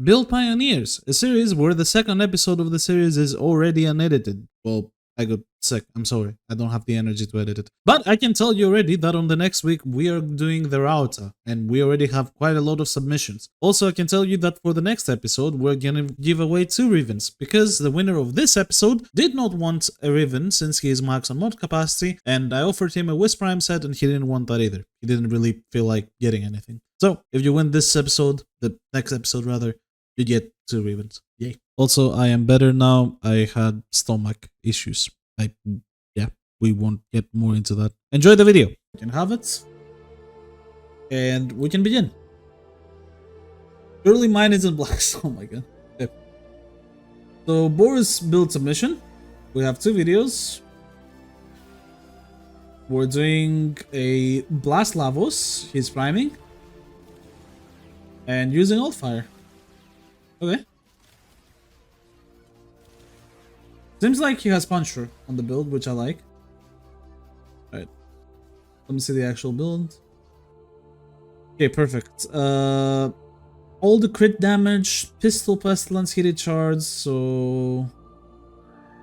Build Pioneers, a series where the second episode of the series is already unedited. Well, I got sick. I'm sorry. I don't have the energy to edit it. But I can tell you already that on the next week we are doing the Rauta, and we already have quite a lot of submissions. Also, I can tell you that for the next episode we're gonna give away 2 Rivens, because the winner of this episode did not want a Riven since he is max on mod capacity, and I offered him a Wisp Prime set and he didn't want that either. He didn't really feel like getting anything. So, if you win this episode, the next episode rather, you get 2 Rivens. Yay. Also, I am better now. I had stomach issues. Yeah, we won't get more into that. Enjoy the video. You can have it. And we can begin. Surely mine isn't black. Oh my god. Okay. So, Boru's build submission. We have 2 videos. We're doing a Blast Lavos. He's priming. And using Alt Fire. Okay. Seems like he has Puncher on the build, which I like. Alright. Let me see the actual build. Okay, perfect. All the crit damage, Pistol Pestilence, Heated Shards, so...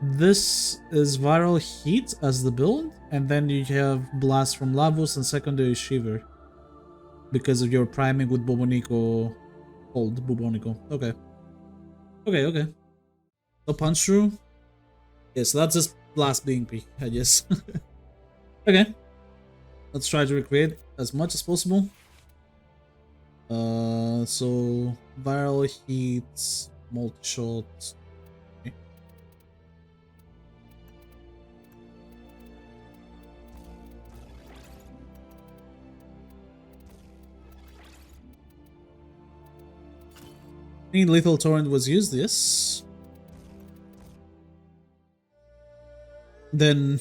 This is Viral Heat as the build, and then you have Blast from Lavos and Secondary Shiver. Because of your priming with Bobonico. Old Bobonico. Okay. Okay. So Punch Through. Yeah, so that's just Blast being P, I guess. Okay. Let's try to recreate as much as possible. So Viral Heat, Multi-Shot. Okay. I think Lethal Torrent was used, yes. Then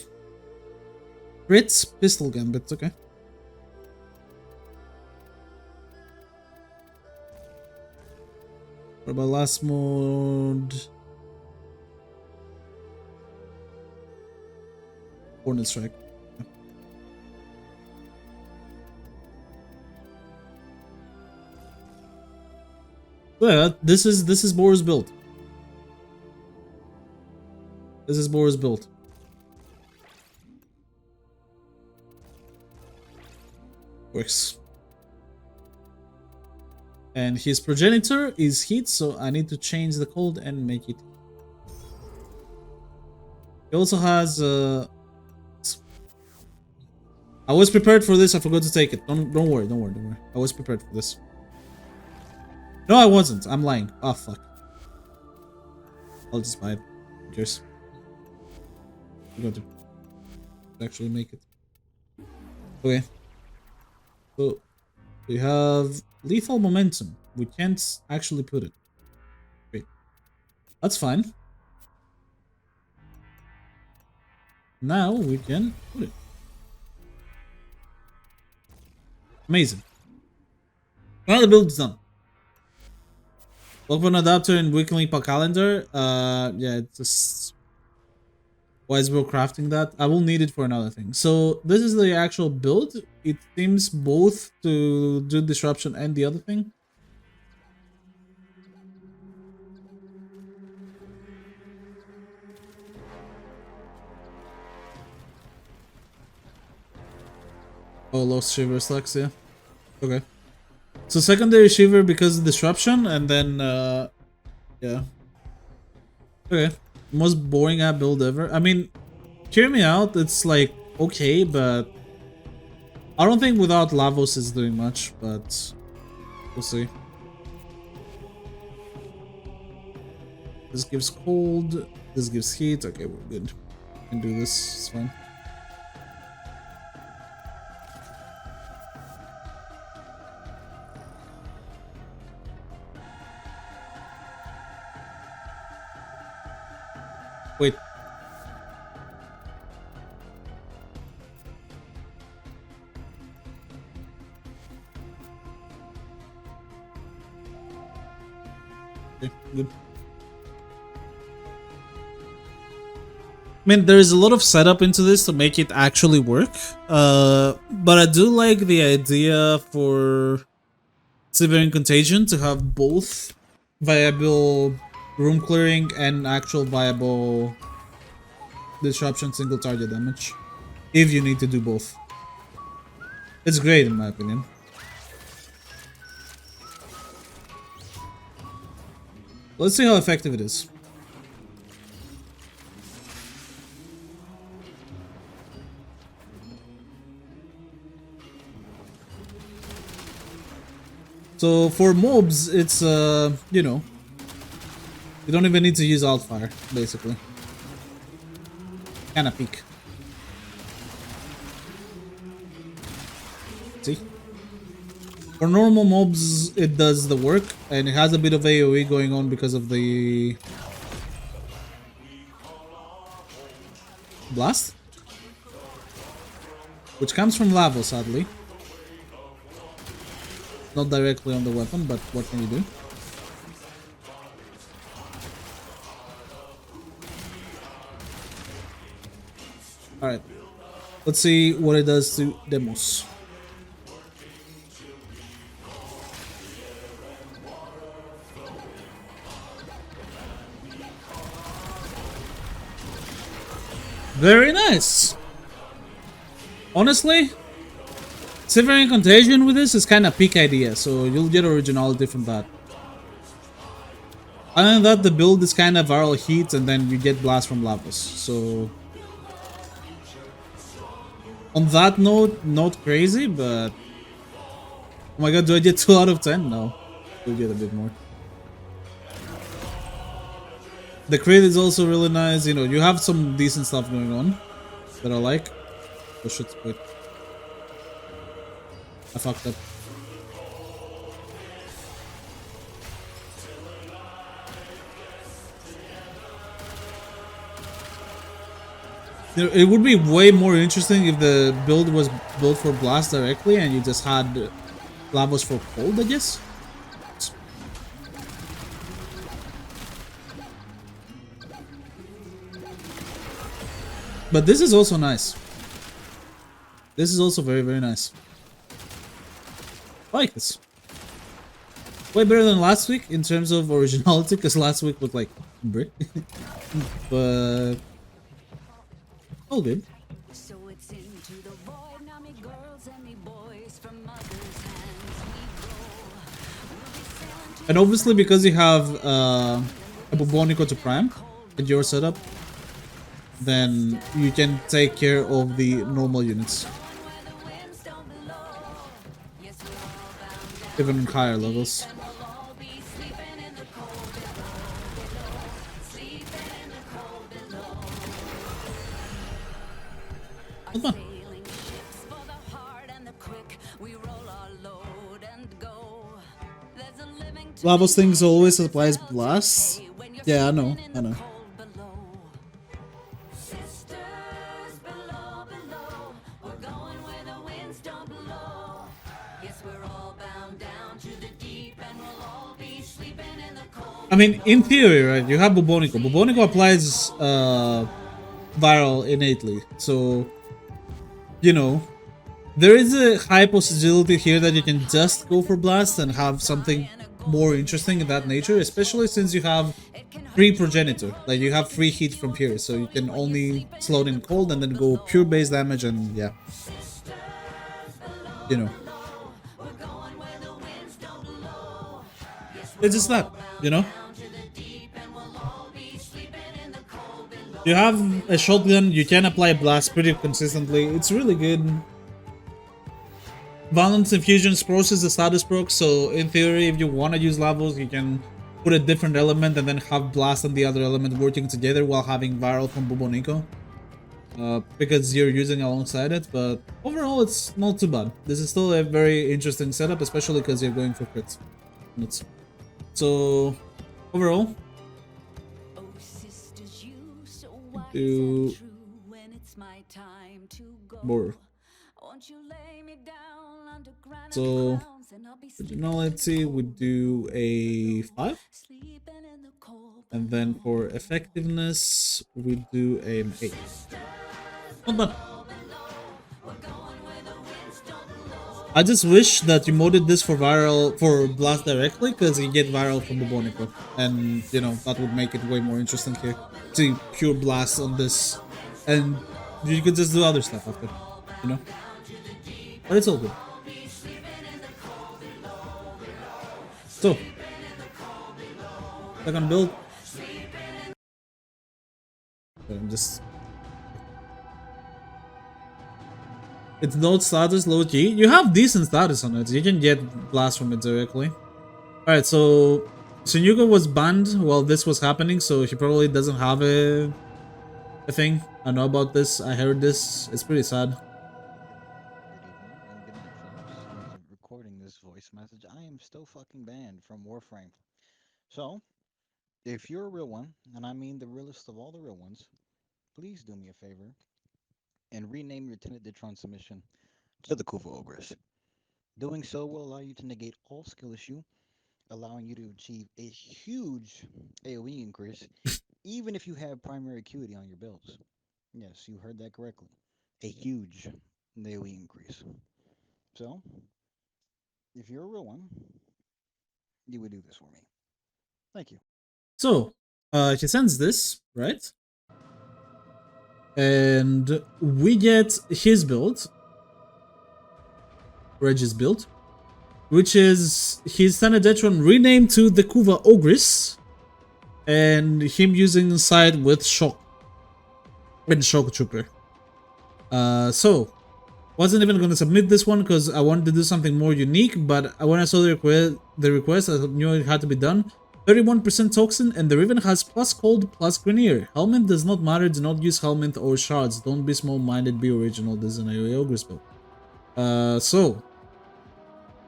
Ritz Pistol Gambit, okay. What about last mode? Hornet Strike. Yeah, this is Boru's build. This is Boru's build. Works. And his progenitor is heat, so I need to change the code and make it. He also has I was prepared for this, I forgot to take it. Don't worry. I was prepared for this. No, I wasn't. I'm lying. Oh fuck. I'll just buy it. Who cares? I'm going to actually make it. Okay. So we have Lethal Momentum. We can't actually put it. Great. That's fine. Now we can put it. Amazing. Now the build is done. Open adapter and weekly per calendar. Yeah, it's just why is Bro crafting that? I will need it for another thing. So this is the actual build. It seems both to do disruption and the other thing. Oh, Lost Shiver sucks, yeah. Okay. So secondary Shiver because of disruption, and then yeah. Okay. Most boring app build ever. I mean, hear me out, it's like okay, but I don't think without Lavos is doing much, but we'll see. This gives cold, this gives heat. Okay, we're good. We can do this, it's fine. Wait. Okay, good. I mean, there is a lot of setup into this to make it actually work. But I do like the idea for Severing Contagion to have both viable room clearing and actual viable disruption single target damage. If you need to do both. It's great in my opinion. Let's see how effective it is. So for mobs, it's you know, you don't even need to use alt fire, basically. Kinda peak. See? For normal mobs, it does the work, and it has a bit of AoE going on because of the blast, which comes from lava, sadly. Not directly on the weapon, but what can you do? Alright. Let's see what it does to demos. Very nice! Honestly, Severing Contagion with this is kind of peak idea, so you'll get originality from that. Other than that, the build is kind of viral heat, and then you get blast from lavas. So on that note, not crazy, but oh my god, do I get 2 out of 10? No, you'll get a bit more. The crit is also really nice. You know, you have some decent stuff going on that I like. Oh shit, wait. I fucked up. It would be way more interesting if the build was built for blast directly and you just had lavas for cold, I guess. But this is also nice. This is also very, very nice. I like this. Way better than last week in terms of originality, because last week was like brick. But all good. So it's into the void, now me girls and me boys from mother's hands we go. And obviously because you have a Bubonico to prime in your setup, then you can take care of the normal units. Even on higher levels. Hold on. Lavos things always applies blast. Yeah, I know, I know. I mean, in theory, right, you have Bubonico. Bubonico applies viral innately, so, you know, there is a high possibility here that you can just go for blast and have something more interesting in that nature, especially since you have free progenitor. Like, you have free heat from here, so you can only slow it in cold and then go pure base damage and, yeah. You know. It's just that, you know? You have a shotgun, you can apply blast pretty consistently, it's really good. Violence Infusion process the status proc, so in theory if you want to use Lavos you can put a different element and then have blast and the other element working together while having viral from Bubonico. Because you're using alongside it, but overall it's not too bad. This is still a very interesting setup, especially because you're going for crits. So overall, do Boru. So originality would do a 5, and then for effectiveness we do an 8. Not bad. I just wish that you modded this for blast directly, because you get viral from the Bonico, and you know that would make it way more interesting here. See pure blast on this, and you could just do other stuff after, you know. But it's all good. So, second build. I'm just. It's not status low key. You have decent status on it. You can get blast from it directly. Alright, so Sunyuga was banned while this was happening, so he probably doesn't have a thing. I know about this. I heard this. It's pretty sad. Good evening, and good night, folks. As of recording this voice message, I am still fucking banned from Warframe. So, if you're a real one, and I mean the realest of all the real ones, please do me a favor and rename your Tenet Detron submission to the Kuva Ogress. Doing so will allow you to negate all skill issue, allowing you to achieve a huge AoE increase, even if you have primary acuity on your builds. Yes, you heard that correctly. A huge AoE increase. So, if you're a real one, you would do this for me. Thank you. So, he sends this, right? And we get his build, Reg's build, which is his Tenet Detron renamed to the Kuva Ogress, and him using inside with Shock and Shock Trooper. So, wasn't even going to submit this one because I wanted to do something more unique, but when I saw the request, I knew it had to be done. 31% toxin, and the Riven has plus cold plus Grenier. Helmet does not matter, do not use helmet or shards. Don't be small-minded, be original. This is an AoE Ogress build. So,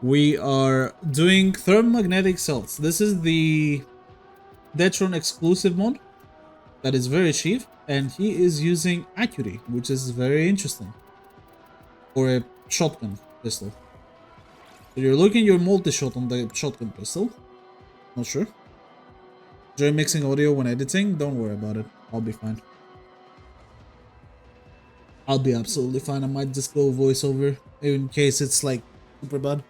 we are doing Thermomagnetic Cells. This is the Detron exclusive mod that is very cheap, and he is using Accuracy, which is very interesting. For a shotgun pistol. So you're looking your multi-shot on the shotgun pistol. Not sure. Enjoy mixing audio when editing. Don't worry about it. I'll be fine. I'll be absolutely fine. I might just go voiceover in case it's like super bad.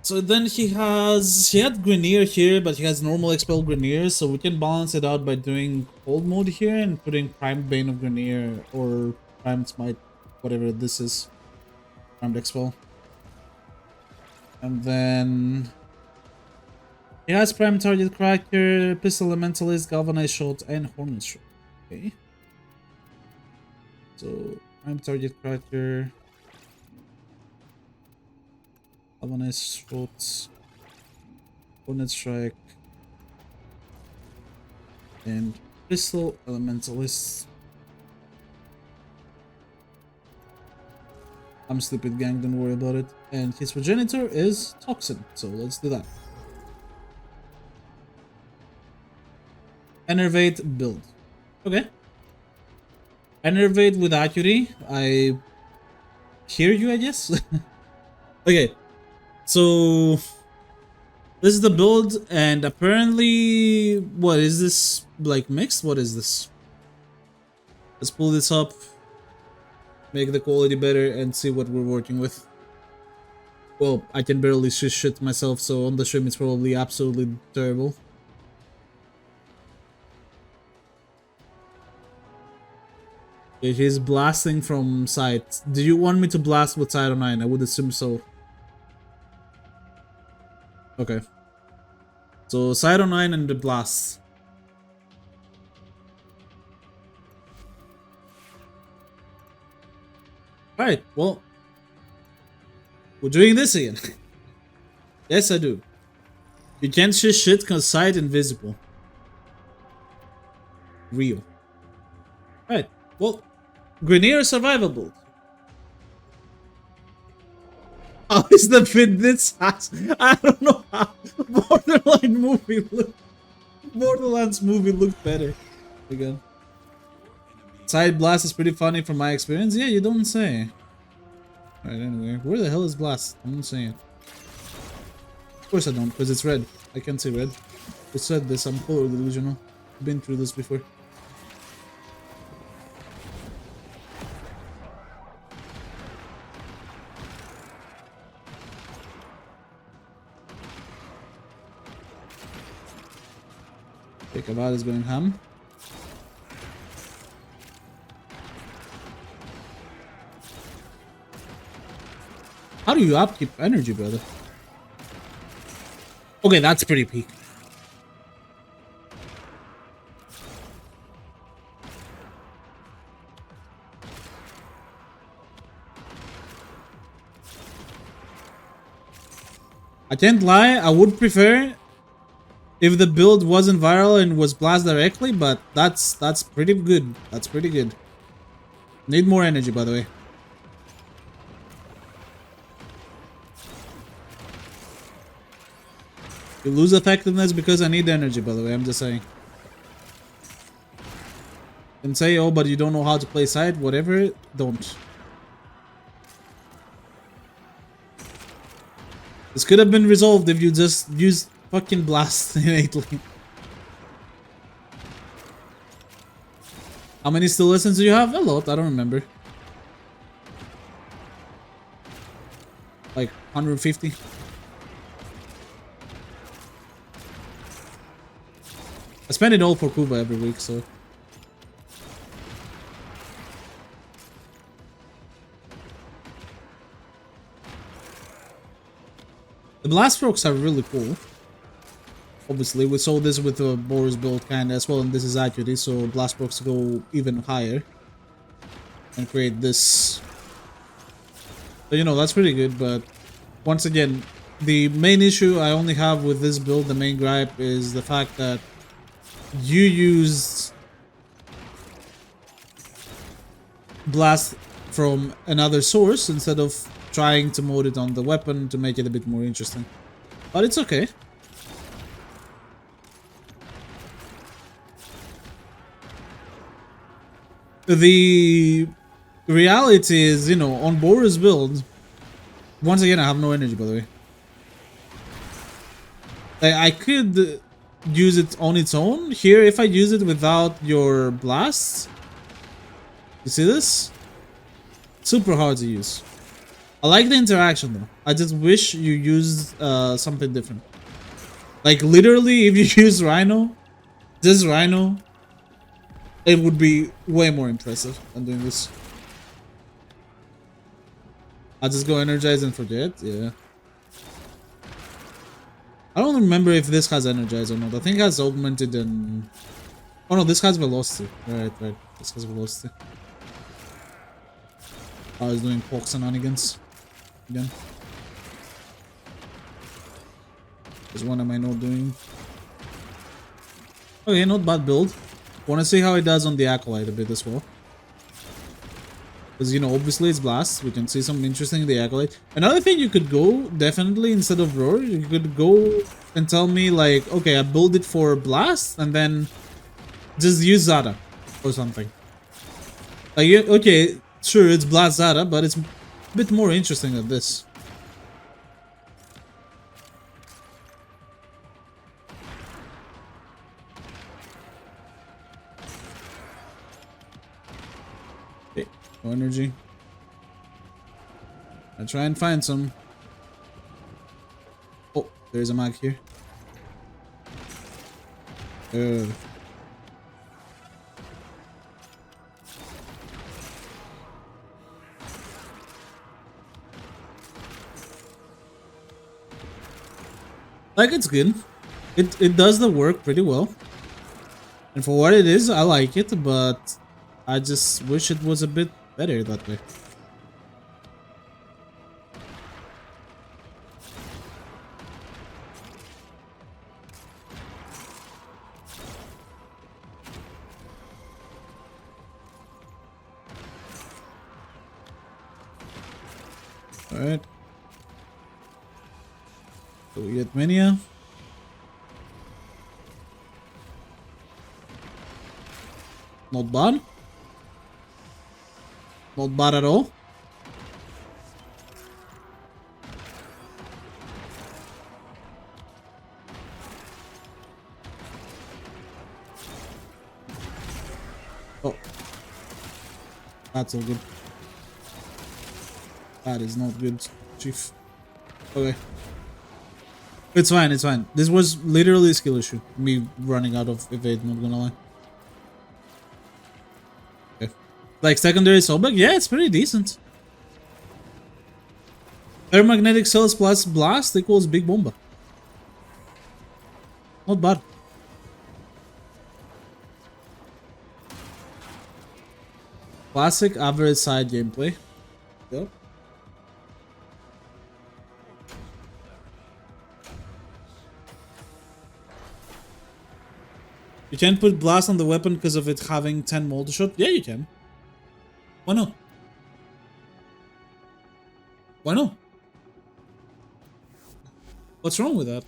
So then he had Grenier here, but he has normal expel Grenier, so we can balance it out by doing cold mode here and putting Primed Bane of Grenier or Primed Smite, whatever this is. Primed expel. And then he has Prime Target Cracker, Pistol Elementalist, Galvanized Shot, and Hornet Shot. Okay. So, Prime Target Cracker, Galvanized Shot, Hornet Strike, and Pistol Elementalist. I'm stupid, gang, don't worry about it. And his progenitor is Toxin, so let's do that. Enervate build. Okay. Enervate with Accuracy. I hear you, I guess. Okay. So this is the build, and apparently, what is this? Like mixed? What is this? Let's pull this up, make the quality better, and see what we're working with. Well, I can barely see shit myself, so on the stream it's probably absolutely terrible. Okay, he's blasting from sight. Do you want me to blast with Side 9? I would assume so. Okay. So Side 9 and the blast. Alright, well, we're doing this again. Yes, I do. You can't see shit because Sight invisible. Real. Alright, well, Grenier survival build. How is the fitness? I don't know how. Borderlands movie looked better. Again. Side Blast is pretty funny from my experience. Yeah, you don't say. Alright, anyway. Where the hell is Blast? I'm not saying it. Of course I don't, because it's red. I can't see red. Who said this? I'm color delusional. I've been through this before. Jakobad is going ham. How do you upkeep energy, brother? Okay, that's pretty peak. I can't lie, I would prefer if the build wasn't viral and was blast directly, but that's pretty good. That's pretty good. Need more energy, by the way. You lose effectiveness because I need energy, by the way, I'm just saying. And say, oh, but you don't know how to play side, whatever, don't. This could have been resolved if you just used fucking blast innately. How many still lessons do you have? A lot, I don't remember. Like 150. I spend it all for Kuba every week, so. The blast strokes are really cool. Obviously, we saw this with the Boru's build kind of as well, and this is accurate, so blast strokes go even higher and create this. So, you know, that's pretty good, but once again, the main issue I only have with this build, the main gripe, is the fact that you used blast from another source instead of trying to mod it on the weapon to make it a bit more interesting. But it's okay. The reality is, you know, on Boru's build, once again, I have no energy, by the way. I could use it on its own. Here, if I use it without your blasts, you see this? Super hard to use. I like the interaction though. I just wish you used something different. Like literally, if you use Rhino, this Rhino, it would be way more impressive than doing this. I'll just go energize and forget. Yeah. I don't remember if this has energize or not. I think it has augmented and... Oh no, this has velocity. Right. This has velocity. I was doing Pox shenanigans. Again. Because one am I not doing? Okay, not bad build. Wanna see how it does on the Acolyte a bit as well. Because, you know, obviously it's Blast. We can see something interesting in the Acolyte. Another thing you could go, definitely, instead of Roar, you could go and tell me, like, okay, I build it for Blast, and then just use Zara or something. Like, okay, sure, it's Blast Zara, but it's a bit more interesting than this. Okay, no energy. I try and find some. Oh, there's a mag here. Like, it's good. It does the work pretty well. And for what it is, I like it, but I just wish it was a bit better that way. Alright. So we get Mania. Not bad. Not bad at all. Oh. That's all good. That is not good, Chief. Okay. It's fine, it's fine. This was literally a skill issue. Me running out of evade, not gonna lie. Okay. Like secondary soulback? Yeah, it's pretty decent. Aeromagnetic cells plus blast equals big bomba. Not bad. Classic average side gameplay. Yep. You can't put blast on the weapon because of it having 10 multi shot? Yeah, you can. Why not? Why not? What's wrong with that?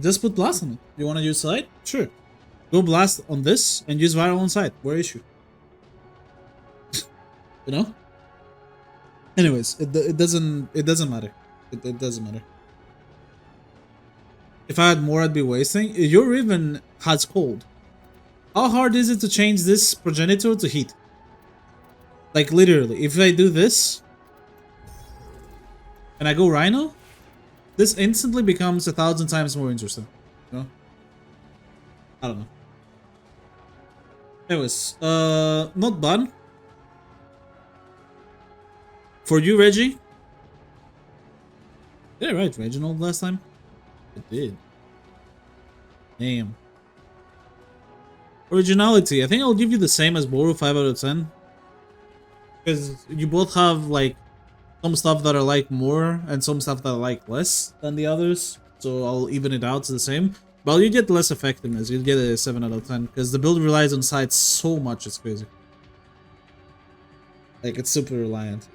Just put blast on it. You want to use side? Sure. Go blast on this and use viral on side. Where issue? You know? Anyways, it doesn't matter. It doesn't matter. If I had more, I'd be wasting. Your even has cold. How hard is it to change this progenitor to heat? Like literally, if I do this and I go Rhino, this instantly becomes 1,000 times more interesting. You know? I don't know. Anyways, not bad. For you, Reggie. Did I write Reginald last time? I did. Damn. Originality. I think I'll give you the same as Boru, 5 out of 10. Because you both have like some stuff that I like more and some stuff that I like less than the others. So I'll even it out to the same. But you get less effectiveness. You get a 7 out of 10. Because the build relies on sight so much, it's crazy. Like, it's super reliant.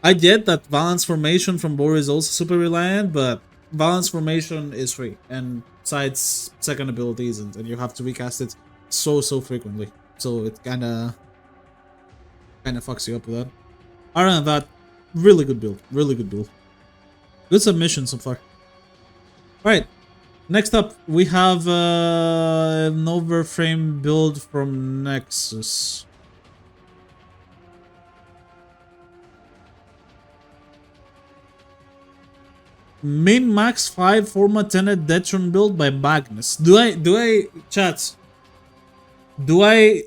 I get that balance formation from Boru is also super reliant, but balance formation is free. And sight's second ability isn't. And you have to recast it so frequently. So it kinda fucks you up with that. Other than that, really good build. Really good build. Good submission so far. Alright. Next up, we have an Overframe build from Nexus. Min max 5 format Tenet Detron build by Magnus. Do I chat? Do I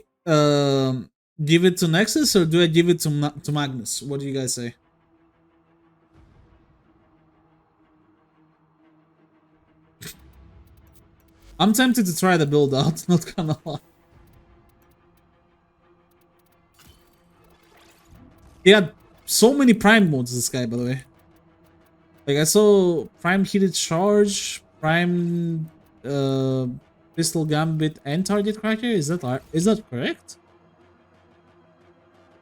give it to Nexus or do I give it to Magnus? What do you guys say? I'm tempted to try the build out, not gonna lie. He had so many prime modes, this guy, by the way. Like, I saw prime heated charge, prime pistol gambit, and target cracker. Is that correct?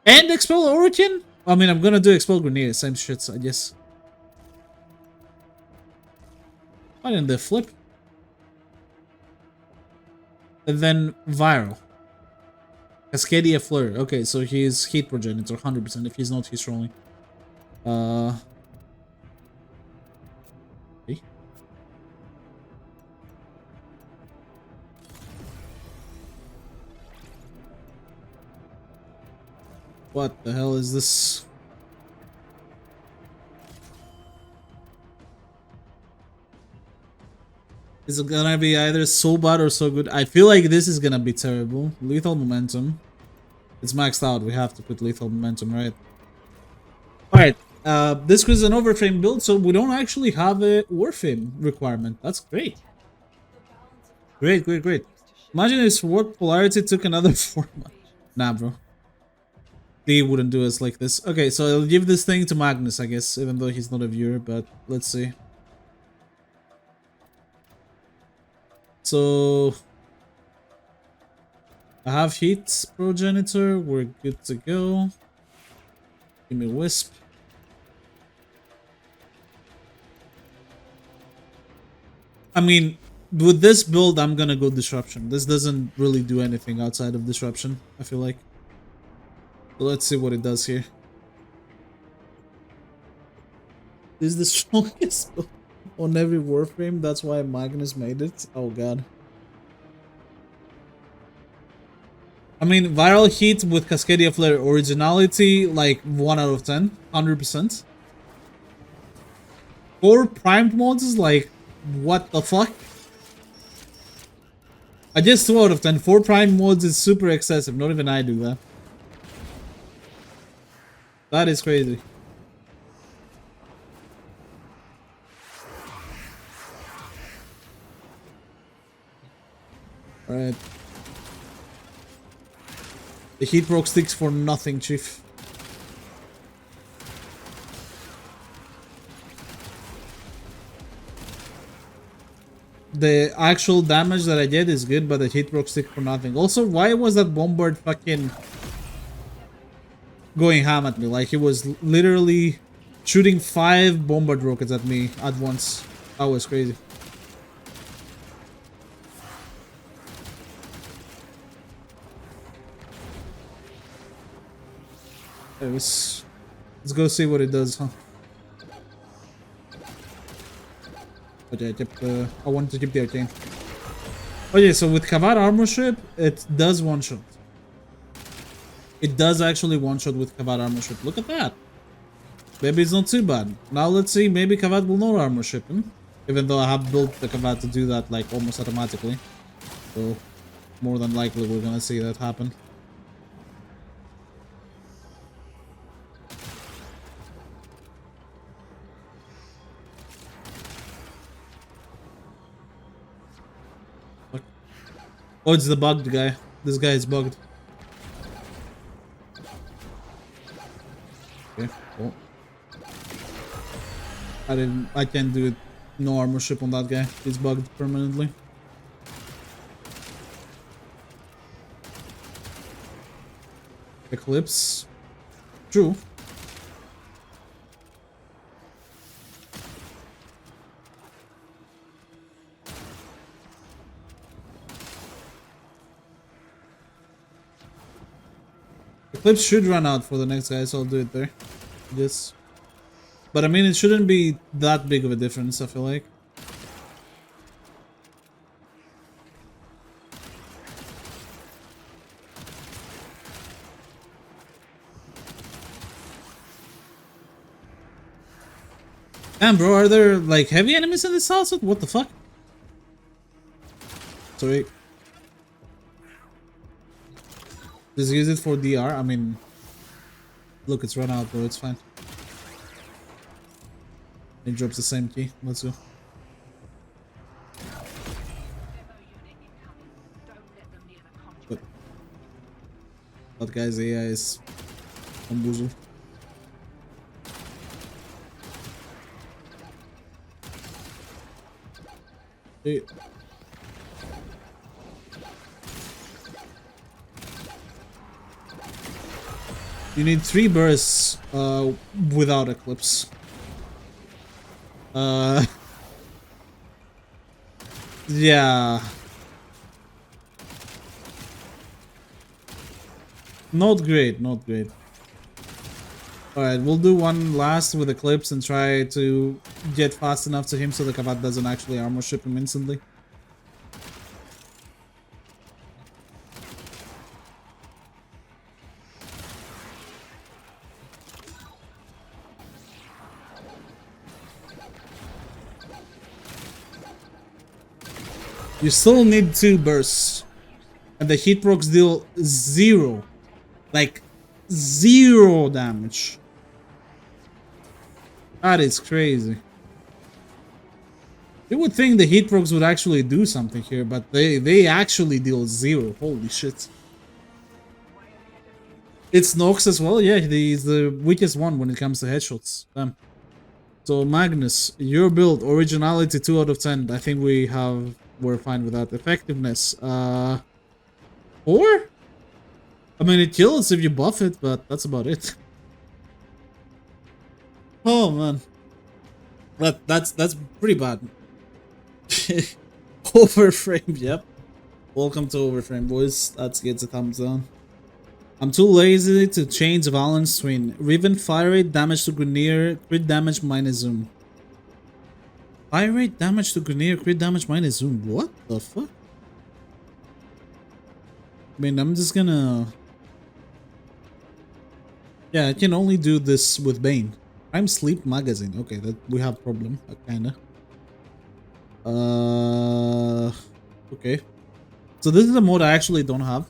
And expel Orokin? I mean, I'm gonna do expel grenade, same shit, I guess. Why didn't they flip? And then viral. Cascadia Flare. Okay, so he's heat progenitor, 100%. If he's not, he's rolling. What the hell is this? Is it gonna be either so bad or so good? I feel like this is gonna be terrible. Lethal momentum. It's maxed out. We have to put lethal momentum, right? Alright. This was an Overframe build, so we don't actually have a Warframe requirement. That's great. Great. Imagine if Sword Polarity took another format. Nah, bro. They wouldn't do us like this. Okay, so I'll give this thing to Magnus, I guess, even though he's not a viewer, but let's see. So I have heat progenitor, we're good to go. Give me wisp. I mean, with this build, I'm gonna go disruption. This doesn't really do anything outside of disruption, I feel like. So let's see what it does here. This is the strongest build on every Warframe. That's why Magnus made it. Oh god. I mean, viral heat with Cascadia Flare originality, like 1 out of 10, 100%. 4 primed mods is like, what the fuck? I guess 2 out of 10. 4 prime mods is super excessive. Not even I do that. That is crazy. Alright. The heat broke sticks for nothing, Chief. The actual damage that I get is good, but the heat broke stick for nothing. Also, why was that bombard fucking going ham at me? Like, he was literally shooting 5 bombard rockets at me at once. That was crazy. Anyways, let's go see what it does, huh? Okay, I wanted to keep the arcane. Okay, so with Kavad armor strip, it does one-shot. It does actually one-shot with Kavad armor strip. Look at that. Maybe it's not too bad. Now let's see, maybe Kavad will not armor strip him. Even though I have built the Kavad to do that like almost automatically. So, more than likely we're gonna see that happen. Oh, it's the bugged guy. This guy is bugged. Okay, cool. I can't do it. No armor strip on that guy. He's bugged permanently. Eclipse. True. Eclipse should run out for the next guy, so I'll do it there. Yes. But I mean, it shouldn't be that big of a difference, I feel like. Damn, bro, are there like heavy enemies in this house? What the fuck? Sorry. Just use it for DR. I mean, look, it's run out, bro. It's fine. It drops the same key. Let's go. But that guy's AI is bamboozled. Hey. You need 3 bursts without Eclipse. Yeah. Not great, not great. Alright, we'll do one last with Eclipse and try to get fast enough to him so the Kavad doesn't actually armor ship him instantly. You still need 2 bursts. And the heat procs deal 0. Like, 0 damage. That is crazy. You would think the heat procs would actually do something here, but they actually deal 0. Holy shit. It's Nox as well? Yeah, he's the weakest one when it comes to headshots. Damn. So Magnus, your build, originality 2 out of 10. I think we're fine with that. Effectiveness, 4? I mean, it kills if you buff it, but that's about it. Oh man, that's pretty bad. Overframe, yep. Welcome to Overframe, boys. That gets a thumbs down. I'm too lazy to change the balance between Riven fire rate, damage to Grineer, crit damage minus zoom. Fire rate, damage to Grineer, crit damage minus zoom. What the fuck? I mean, I'm just gonna... Yeah, I can only do this with Bane. Prime Sleep Magazine. Okay, that we have problem, kinda. Okay. So this is a mode I actually don't have.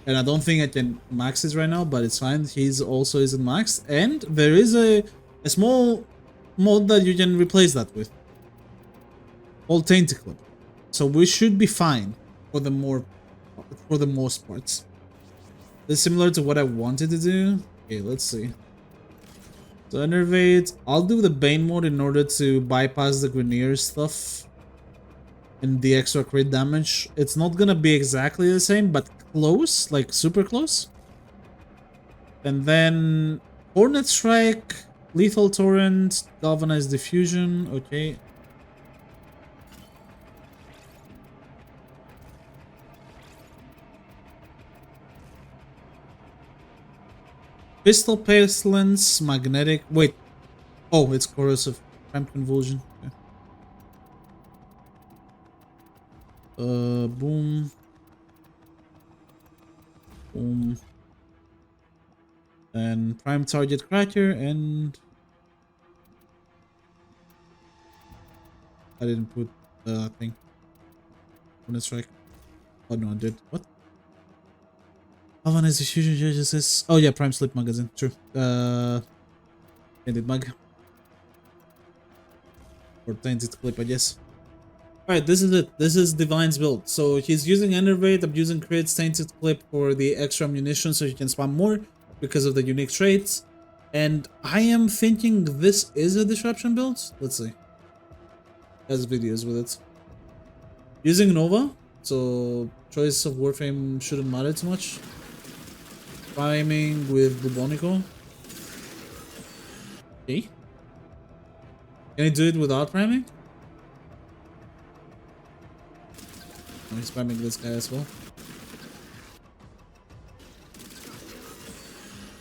And I don't think I can max this right now, but it's fine. He's also isn't maxed. And there is a small mode that you can replace that with. Called Tainted Clip. So we should be fine for the most parts. This is similar to what I wanted to do. Okay, let's see. So Enervate. I'll do the Bane mode in order to bypass the Grenier stuff and the extra crit damage. It's not gonna be exactly the same, but close, like super close. And then Hornet Strike, Lethal Torrent, Galvanized Diffusion. Okay. Pistol Pestilence, Magnetic. Wait. Oh, it's Corrosive. Prime Convulsion. Okay. Boom. Boom. And Prime Target Cracker, and I didn't put the thing. Hornet Strike. Oh no, I did. What? Galvanized Diffusion judges this. Oh yeah, Prime Sleep Magazine. True. Tainted Mag. Or Tainted Clip, I guess. Alright, this is it. This is Divine's build. So he's using Enervate, I'm using Crits, Tainted Clip for the extra ammunition so he can spam more because of the unique traits. And I am thinking this is a disruption build. Let's see. Has videos with it. Using Nova, so choice of Warframe shouldn't matter too much. Priming with Bubonico. Okay. Can I do it without priming? Oh, he's priming this guy as well.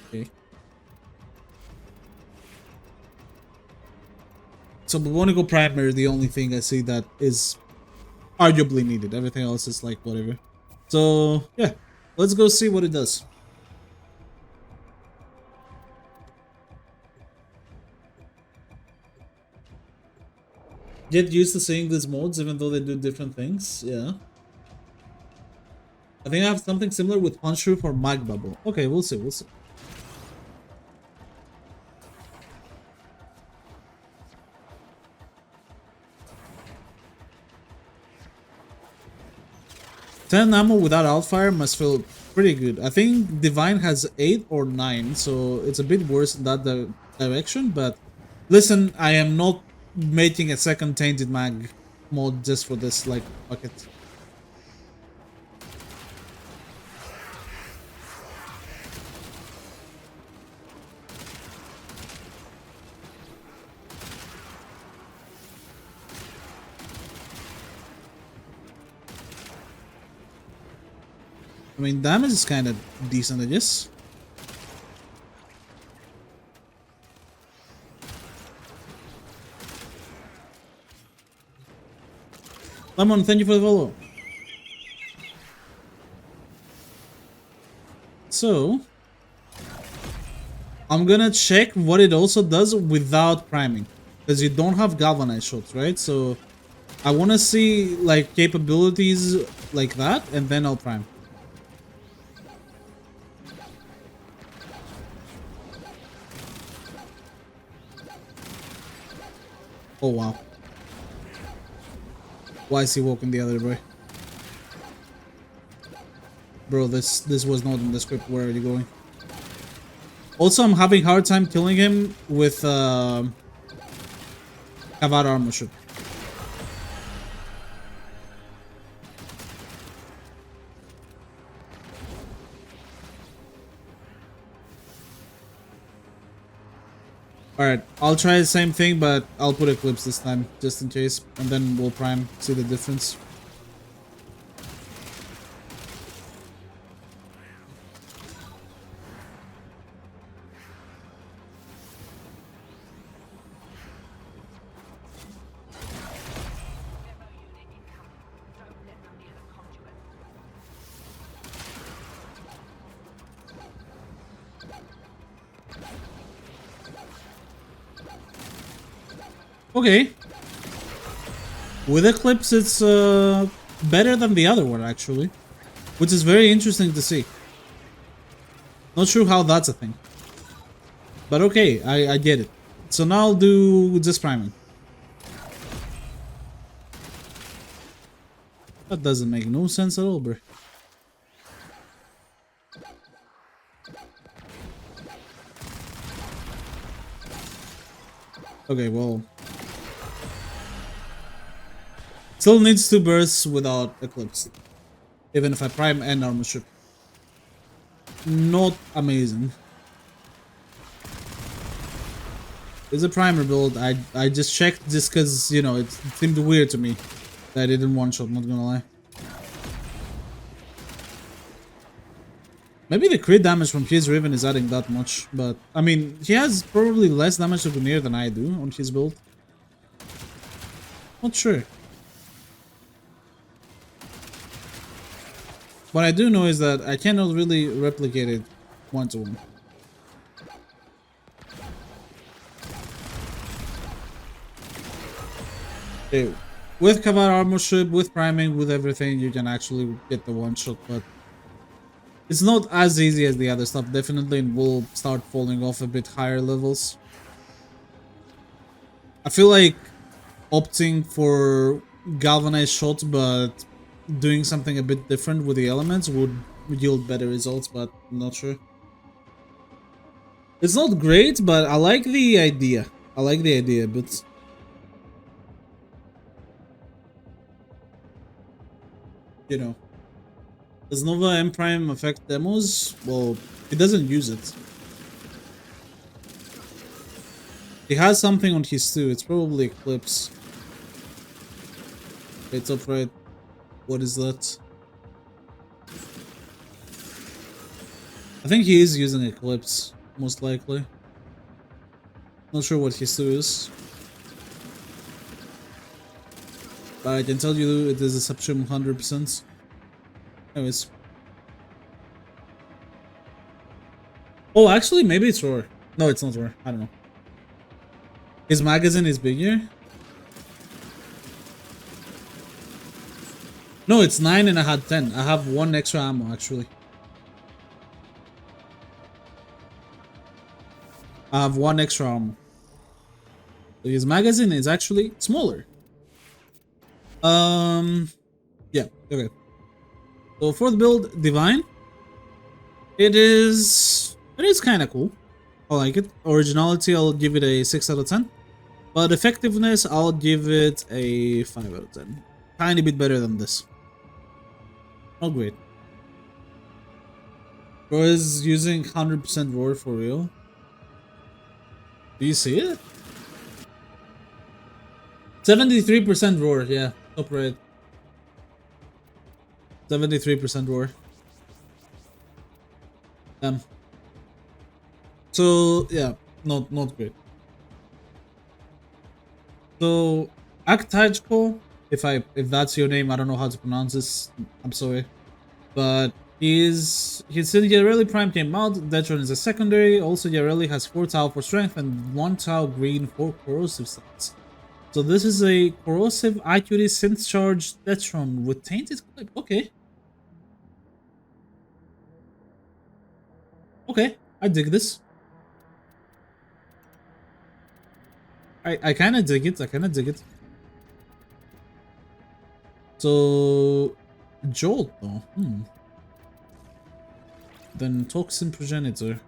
Okay. So Bubonico primer is the only thing I see that is arguably needed. Everything else is like whatever. So yeah, let's go see what it does. Get used to seeing these modes even though they do different things. Yeah. I think I have something similar with Punch Roof or Mag Bubble. Okay, we'll see, we'll see. Ten ammo without Outfire must feel pretty good. I think Divine has 8 or 9, so it's a bit worse in that direction, but listen, I am not making a second Tainted Mag mod just for this, like, bucket. I mean, damage is kind of decent, I guess. Lemon, thank you for the follow. So, I'm gonna check what it also does without priming. Because you don't have galvanized shots, right? So, I want to see, like, capabilities like that, and then I'll prime. Oh, wow. Why is he walking the other way? Bro, this was not in the script. Where are you going? Also, I'm having a hard time killing him with Kavad armor shot. Alright, I'll try the same thing, but I'll put Eclipse this time, just in case, and then we'll prime, see the difference. Okay. With Eclipse, it's better than the other one, actually. Which is very interesting to see. Not sure how that's a thing. But okay, I get it. So now I'll do just priming. That doesn't make no sense at all, bro. Okay, well. Still needs 2 bursts without Eclipse. Even if I prime and armor strip. Not amazing. It's a primer build. I just checked just because, you know, it seemed weird to me that I didn't one-shot, not gonna lie. Maybe the crit damage from his Riven is adding that much, but I mean, he has probably less damage to Gunir than I do on his build. Not sure. What I do know is that I cannot really replicate it one-to-one. Okay. With Kavar armor strip, with priming, with everything, you can actually get the one-shot, but it's not as easy as the other stuff, definitely, and will start falling off a bit higher levels. I feel like opting for galvanized shots, but doing something a bit different with the elements would yield better results, but I'm not sure. It's not great, but I like the idea. I like the idea, but you know. Does Nova M Prime affect demos? Well, he doesn't use it. He has something on his too. It's probably Eclipse. Okay, top right. What is that? I think he is using Eclipse, most likely. Not sure what his 2 is. But I can tell you it is a Subtrim 100%. Anyways. Oh, actually, maybe it's Roar. No, it's not Roar. I don't know. His magazine is bigger? No, it's 9 and I had 10. I have 1 extra ammo, actually. I have 1 extra ammo. So his magazine is actually smaller. Yeah, okay. So for the build, Divine. It is kind of cool. I like it. Originality, I'll give it a 6 out of 10. But effectiveness, I'll give it a 5 out of 10. Tiny bit better than this. Not great. Bro is using 100% roar for real. Do you see it? 73% roar, yeah. Top right. 73% roar. So yeah, not great. So Aktajko, if that's your name, I don't know how to pronounce this. I'm sorry, but he's in Yareli Prime came out. Detron is a secondary. Also, Yareli has 4 tau for strength and 1 tau green for corrosive stats. So this is a corrosive IQD synth charge Detron with tainted clip. Okay. Okay, I dig this. I kind of dig it. I kind of dig it. So, Jolt though. Then Toxin Progenitor.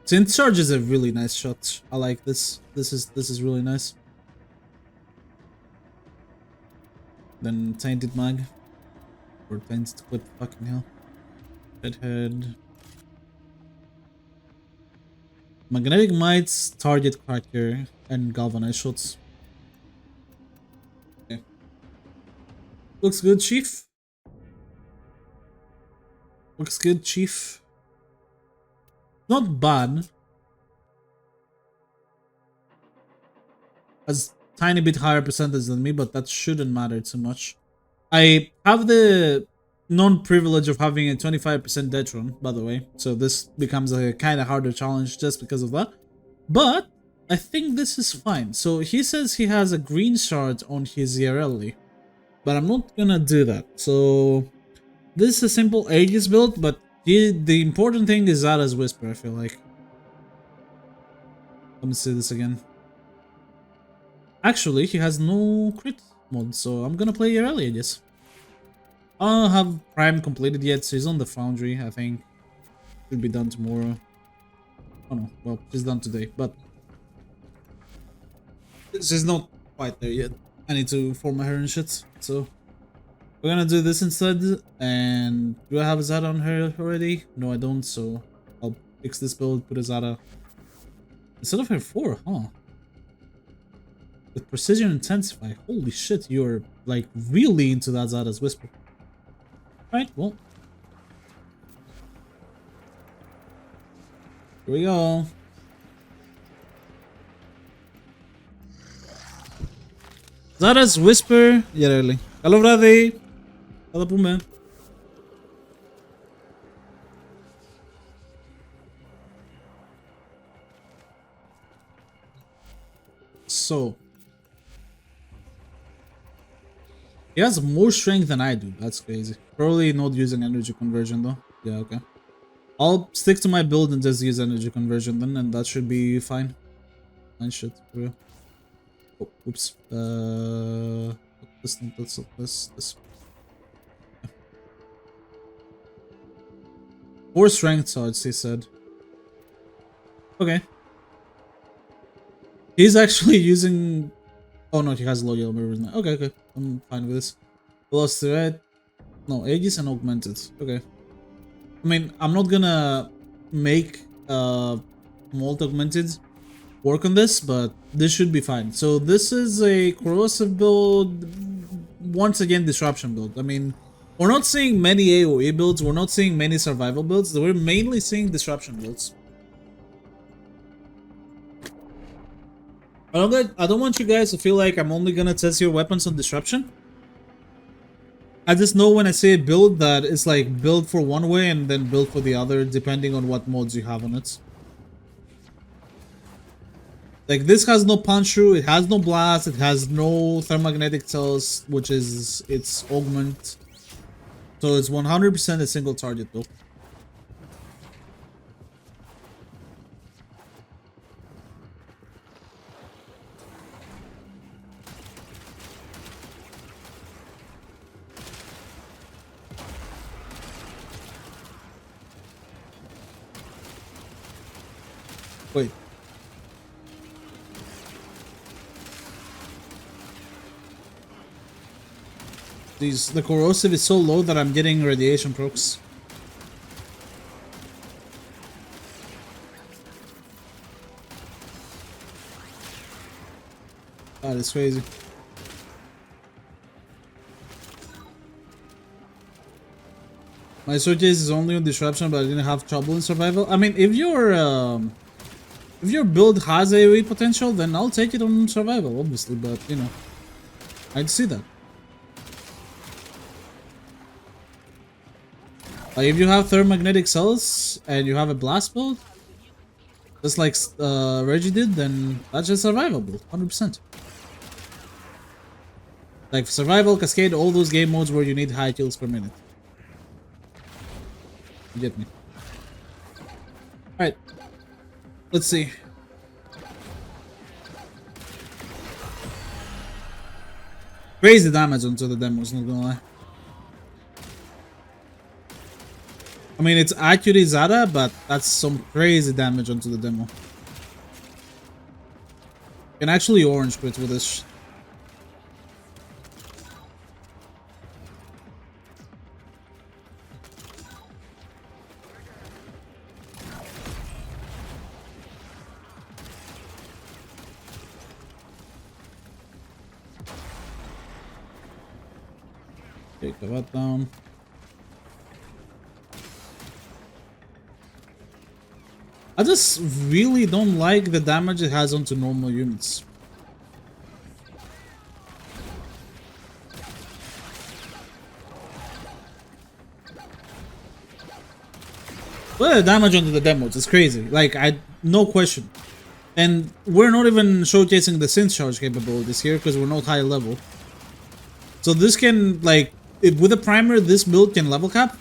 Synth Charge is a really nice shot. I like this. This is really nice. Then Tainted Mag. Or Tainted Clip, fucking hell. Bedhead. Magnetic Mites, Target Cracker, and Galvanized Shots. Okay. Looks good, Chief. Looks good, Chief. Not bad. Has tiny bit higher percentage than me, but that shouldn't matter too much. I have the non-privilege of having a 25% Detron, by the way. So this becomes a kind of harder challenge just because of that. But I think this is fine. So he says he has a green shard on his yareli, but I'm not gonna do that. So this is a simple Aegis build, but the important thing is Zara's Whisper, I feel like. Let me see this again. Actually, he has no crit mod, so I'm gonna play yareli, I guess. I don't have Prime completed yet, so he's on the Foundry, I think. Should be done tomorrow. Oh no, well, she's done today, but she's not quite there yet. I need to form my hair and shit, so we're gonna do this instead. And do I have a Zara on her already? No, I don't, so I'll fix this build, put a Zara instead of her 4, huh? With Precision Intensify. Holy shit, you're like really into that Zara's Whisper. Right, well. Here we go. Zara's Whisper. Yareli. Hello, Vradi. Kada πούμε. So. He has more strength than I do. That's crazy. Probably not using energy conversion though. Yeah, okay. I'll stick to my build and just use energy conversion then, and that should be fine. Fine shit, for real. Oh, oops. This. Yeah. 4 strength swords, he said. Okay. He's actually using... Oh no, he has low yellow mirrors now. Okay. I'm fine with this. Velocity, right? No, Aegis and Augmented. Okay. I mean, I'm not gonna make Molt Augmented work on this, but this should be fine. So this is a corrosive build, once again disruption build. I mean, we're not seeing many AoE builds, we're not seeing many survival builds, we're mainly seeing disruption builds. I don't want you guys to feel like I'm only gonna test your weapons on disruption. I just know when I say a build that it's like build for one way and then build for the other, depending on what mods you have on it. Like this has no punch through, it has no blast, it has no thermognetic cells, which is its augment. So it's 100% a single target though. Wait. The corrosive is so low that I'm getting radiation procs. That is crazy. My sword case is only on disruption, but I didn't have trouble in survival. I mean, if your build has AoE potential, then I'll take it on survival, obviously, but you know, I'd see that. Like if you have thermognetic cells and you have a blast build, just like Reggie did, then that's just survival build, 100%. Like survival, cascade, all those game modes where you need high kills per minute. You get me? Alright. Let's see. Crazy damage onto the demos, not gonna lie. I mean, it's accurate Zara, but that's some crazy damage onto the demo. You can actually orange quit with this. Take the vat down. I just really don't like the damage it has onto normal units. Well, the damage onto the demos is crazy. Like, no question. And we're not even showcasing the synth charge capabilities here because we're not high level. So this can, like, with a primer, this build can level cap,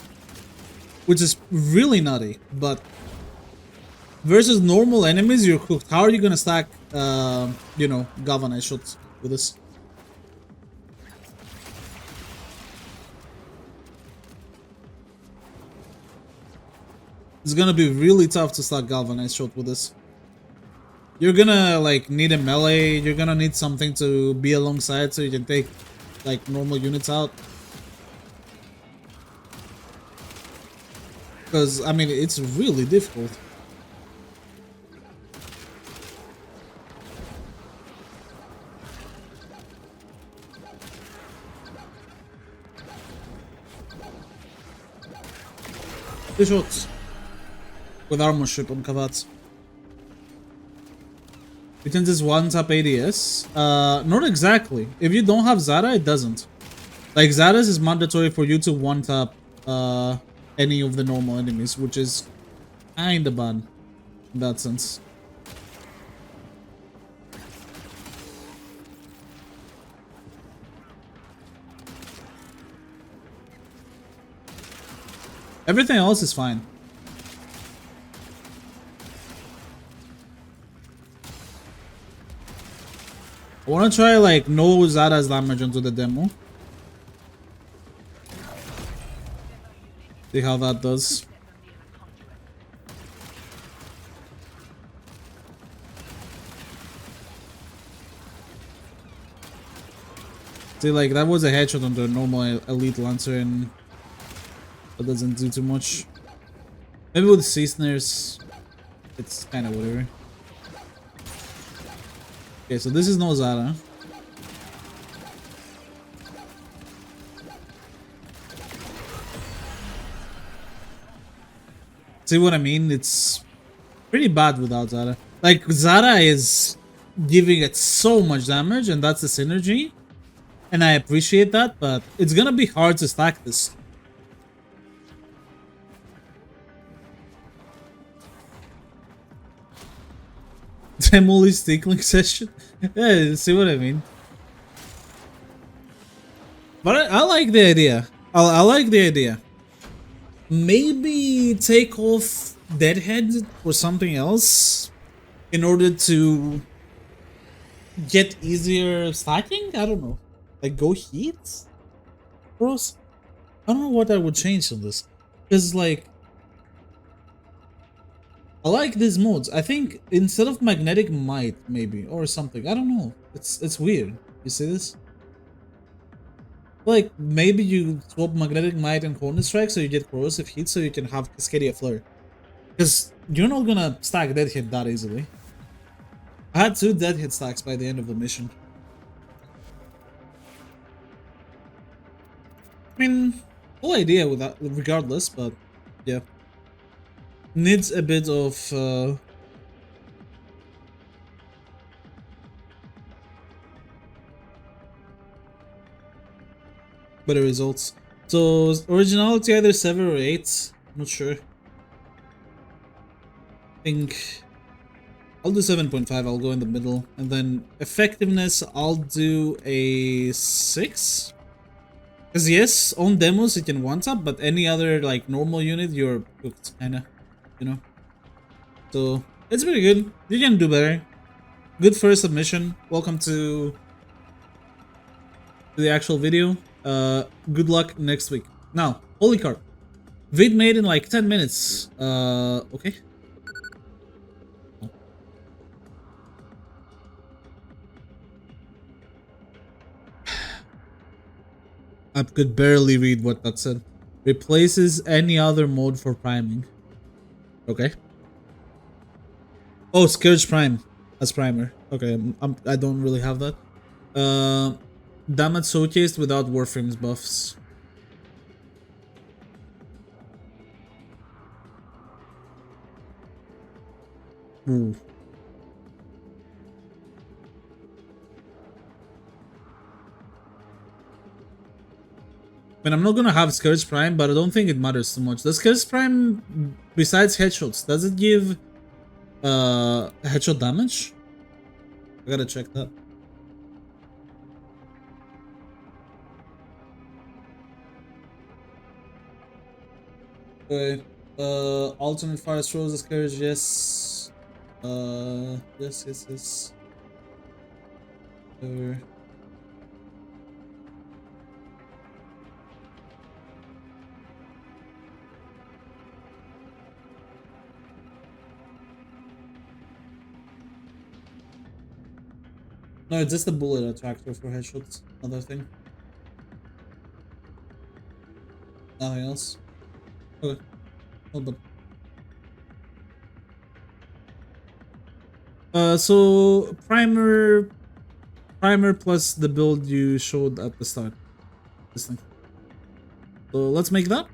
which is really nutty. But versus normal enemies, you're cooked. How are you gonna stack, you know, galvanized shots with this? It's gonna be really tough to stack galvanized shot with this. You're gonna like need a melee. You're gonna need something to be alongside so you can take like normal units out. Because I mean, it's really difficult. Two shots with armor strip on Kavats. You can just one tap ADS. Not exactly. If you don't have Zara, it doesn't. Like Zara's is mandatory for you to one tap any of the normal enemies, which is kinda bad in that sense. Everything else is fine. I wanna try like no Zara's damage onto the demo. See how that does. See, like that was a headshot on the normal elite lancer and that doesn't do too much. Maybe with sea snares, it's kind of whatever. Okay, so this is no Zara. See what I mean? It's pretty bad without Zara. Like, Zara is giving it so much damage, and that's the synergy. And I appreciate that, but it's gonna be hard to stack this. Emily's tickling session? Yeah, see what I mean? But I like the idea. I like the idea. Maybe take off Deadhead or something else in order to get easier stacking? I don't know. Like go heat? Bros? I don't know what I would change on this. Because like I like these modes. I think instead of magnetic might maybe or something. I don't know. It's weird. You see this? Like maybe you swap magnetic might and corner strike so you get corrosive heat so you can have Cascadia Flare. Because you're not gonna stack dead hit that easily. I had 2 dead hit stacks by the end of the mission. I mean, cool idea with that regardless, but yeah. Needs a bit of better results. So originality either 7 or 8. Not sure. I think I'll do 7.5. I'll go in the middle, and then effectiveness I'll do a 6. Cause yes, on demos it can one tap, but any other like normal unit you're cooked, kinda, you know. So it's pretty good. You can do better. Good first submission. Welcome to the actual video. Good luck next week. Now, holy Carp. Vid made in like 10 minutes. Okay. I could barely read what that said. Replaces any other mode for priming. Okay. Oh, Scourge Prime as primer. Okay, I don't really have that. Damage showcased without Warframe's buffs. Ooh. I mean, I'm not gonna have Scourge Prime, but I don't think it matters too much. Does Scourge Prime, besides headshots, does it give headshot damage? I gotta check that. Wait, alternate fire throws the Scourge, yes. Yes. Uh, No, it's just the bullet attractor for headshots. Other thing. Nothing else. Okay. Hold on. So primer plus the build you showed at the start. This thing. So let's make that.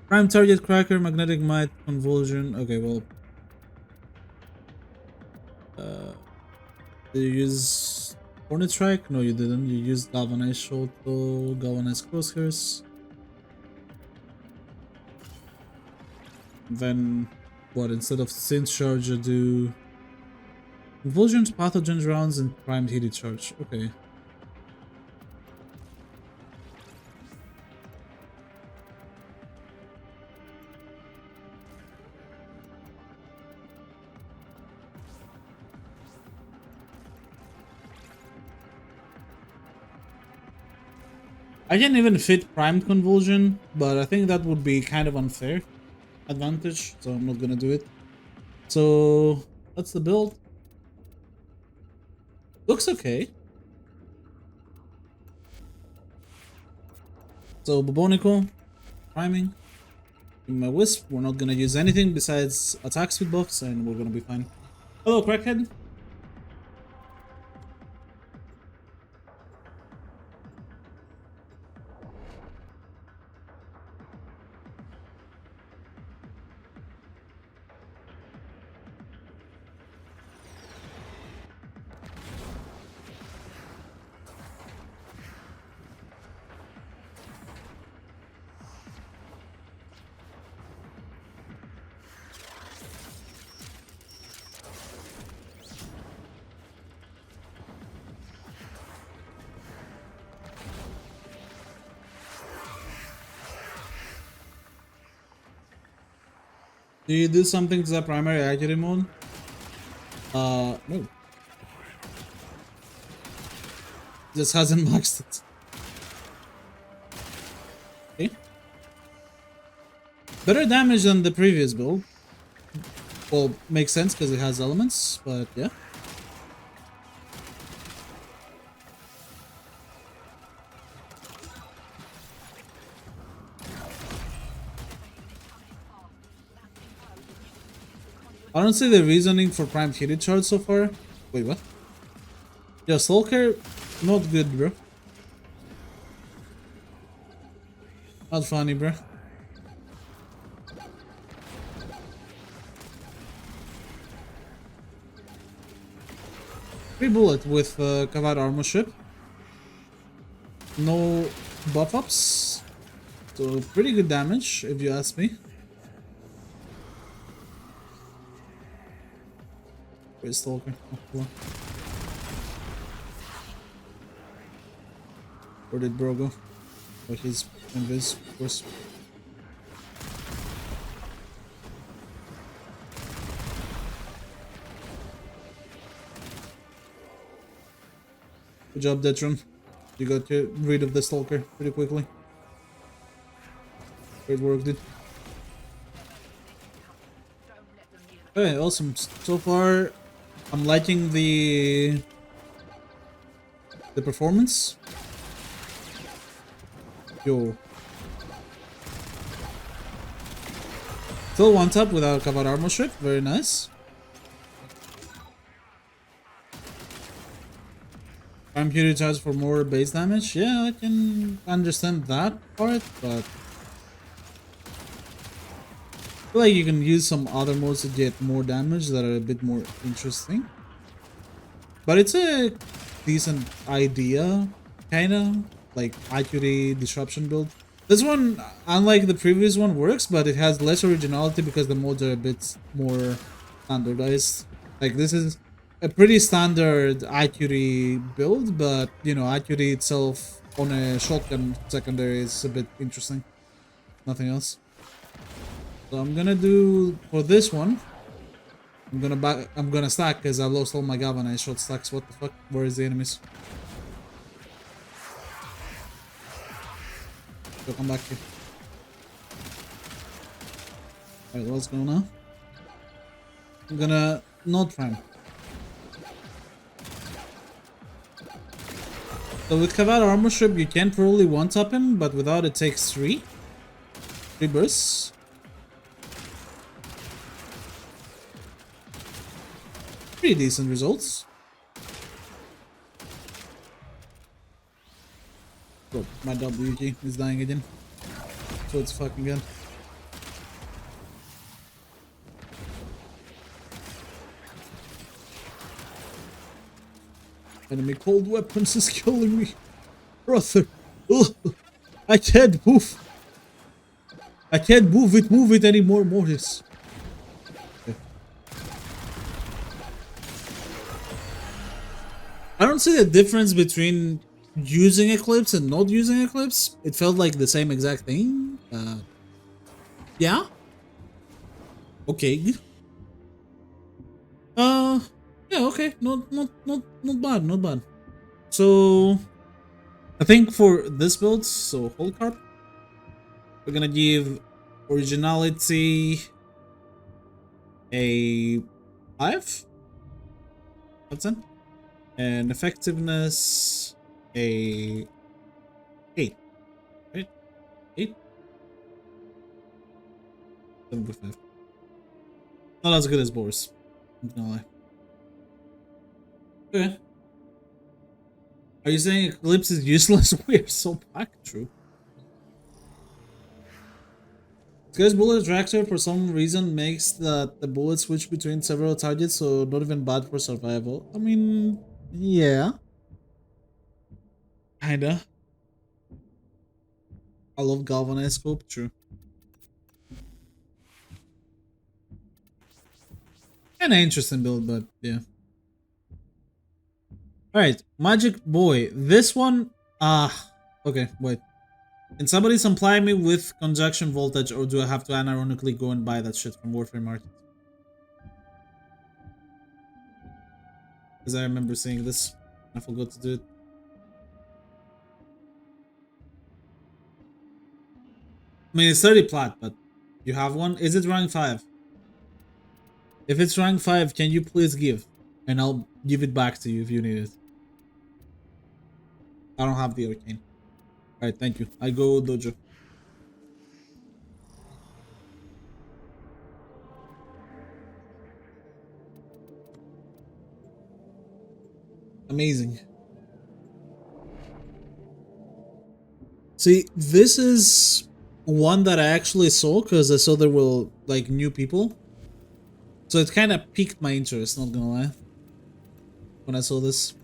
Prime target cracker, magnetic might, convulsion. Okay, well. Did you use Hornet Strike? No, you didn't. You used Galvanized Shoto, Galvanized Crosshairs. Then, what, instead of Synth Charge, you do Convulsions, Pathogens rounds, and Primed Heated Charge. Okay. I can even fit Primed Convulsion, but I think that would be kind of unfair advantage, so I'm not gonna do it. So that's the build. Looks okay. So Bobonico, priming. In my wisp, we're not gonna use anything besides attack speed buffs, and we're gonna be fine. Hello, Crackhead. Do you do something to the primary accuracy mode? No. Just hasn't maxed it. Okay. Better damage than the previous build. Well, makes sense because it has elements, but yeah. I don't see the reasoning for Prime Heated Charge so far. Wait, what? Yeah, Stalker, not good, bro. Not funny, bro. Free bullet with Kavad armor strip. No buff ups. So pretty good damage, if you ask me. Where's Stalker? Oh, cool. Where did bro go? Oh, he's invis, of course. Good job, Detron. You got rid of the Stalker pretty quickly. Great work, dude. Okay, awesome. So far, I'm liking the performance. Yo. Still one tap without covered armor strip. Very nice. I'm here to charge for more base damage. Yeah, I can understand that part, but I feel like you can use some other modes to get more damage that are a bit more interesting. But it's a decent idea, kinda. like accurate disruption build. This one, unlike the previous one, works, but it has less originality because the modes are a bit more standardized. Like this is a pretty standard accurate build, but you know, accurate itself on a shotgun secondary is a bit interesting. Nothing else. So I'm gonna do for this one. I'm gonna stack because I lost all my galvanized shot stacks. What the fuck? Where is the enemies? So come back here. Alright, let's go now. I'm gonna not prime. So with Cavat Armor Strip, you can probably one-tap him, but without it takes 3 bursts. Pretty decent results. Bro, my WG is dying again. So it's fucking good. Enemy cold weapons is killing me. Brother. Ugh. I can't move. I can't move it anymore, Mortis. I don't see the difference between using Eclipse and not using Eclipse. It felt like the same exact thing. Yeah. Okay. Yeah. Okay. Not bad. Not bad. So, I think for this build, so hold Carp, we're gonna give originality a 5. That's it. And effectiveness a 8. Right? 8? 7.5. Not as good as Boris. I'm not gonna lie. Okay. Are you saying Eclipse is useless? We are so packed. True. This bullet reactor for some reason makes the bullet switch between several targets, so not even bad for survival. I mean, yeah. Kinda. I love galvanized scope, true. Kinda interesting build, but yeah. Alright, Magykboii. This one, okay, wait. Can somebody supply me with conjunction voltage, or do I have to unironically go and buy that shit from Warfare Market? Because I remember seeing this. I forgot to do it. I mean, it's 30 plat, but you have one? Is it rank 5? If it's rank 5, can you please give? And I'll give it back to you if you need it. I don't have the arcane. Alright, thank you. I go dojo. Amazing. See, this is one that I actually saw because I saw there were like new people. So it kind of piqued my interest, not gonna lie, when I saw this.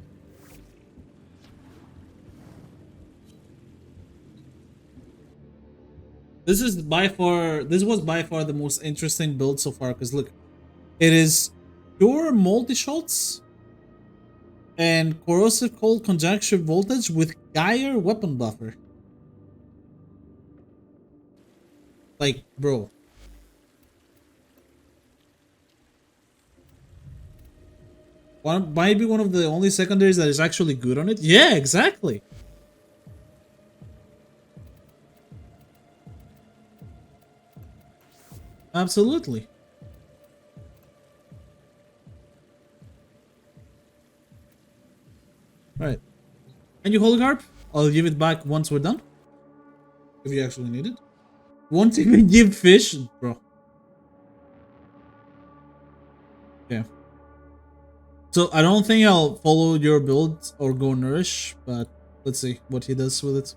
This was by far the most interesting build so far, because look, it is pure multi-shots and corrosive cold conjunction voltage with Geyer weapon buffer. Like, bro. Might be one of the only secondaries that is actually good on it. Yeah, exactly. Absolutely. Right. And you hold Carp? I'll give it back once we're done. If you actually need it. Won't even give fish? Bro. Yeah. So I don't think I'll follow your build or go nourish, but let's see what he does with it.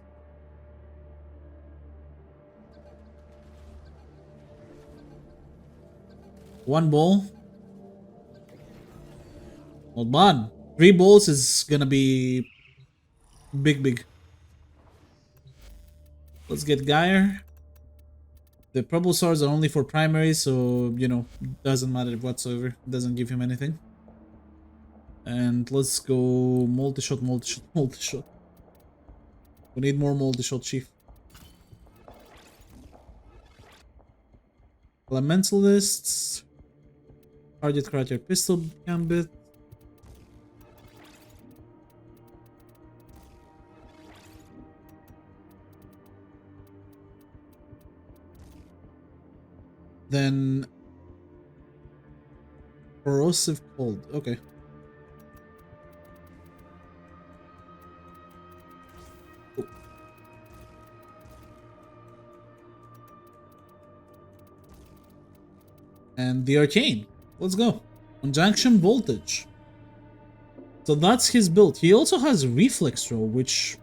One ball. Not bad. 3 balls is gonna be big. Let's get Geyer. The purple swords are only for primary, so, you know, doesn't matter whatsoever. Doesn't give him anything. And let's go multi-shot, multi-shot, multi-shot. We need more multi-shot, Chief. Elementalists. Target Crater Pistol Gambit. Then Corrosive Cold. Okay. Cool. And the Arcane. Let's go. Conjunction Voltage. So that's his build. He also has Reflex Throw, which...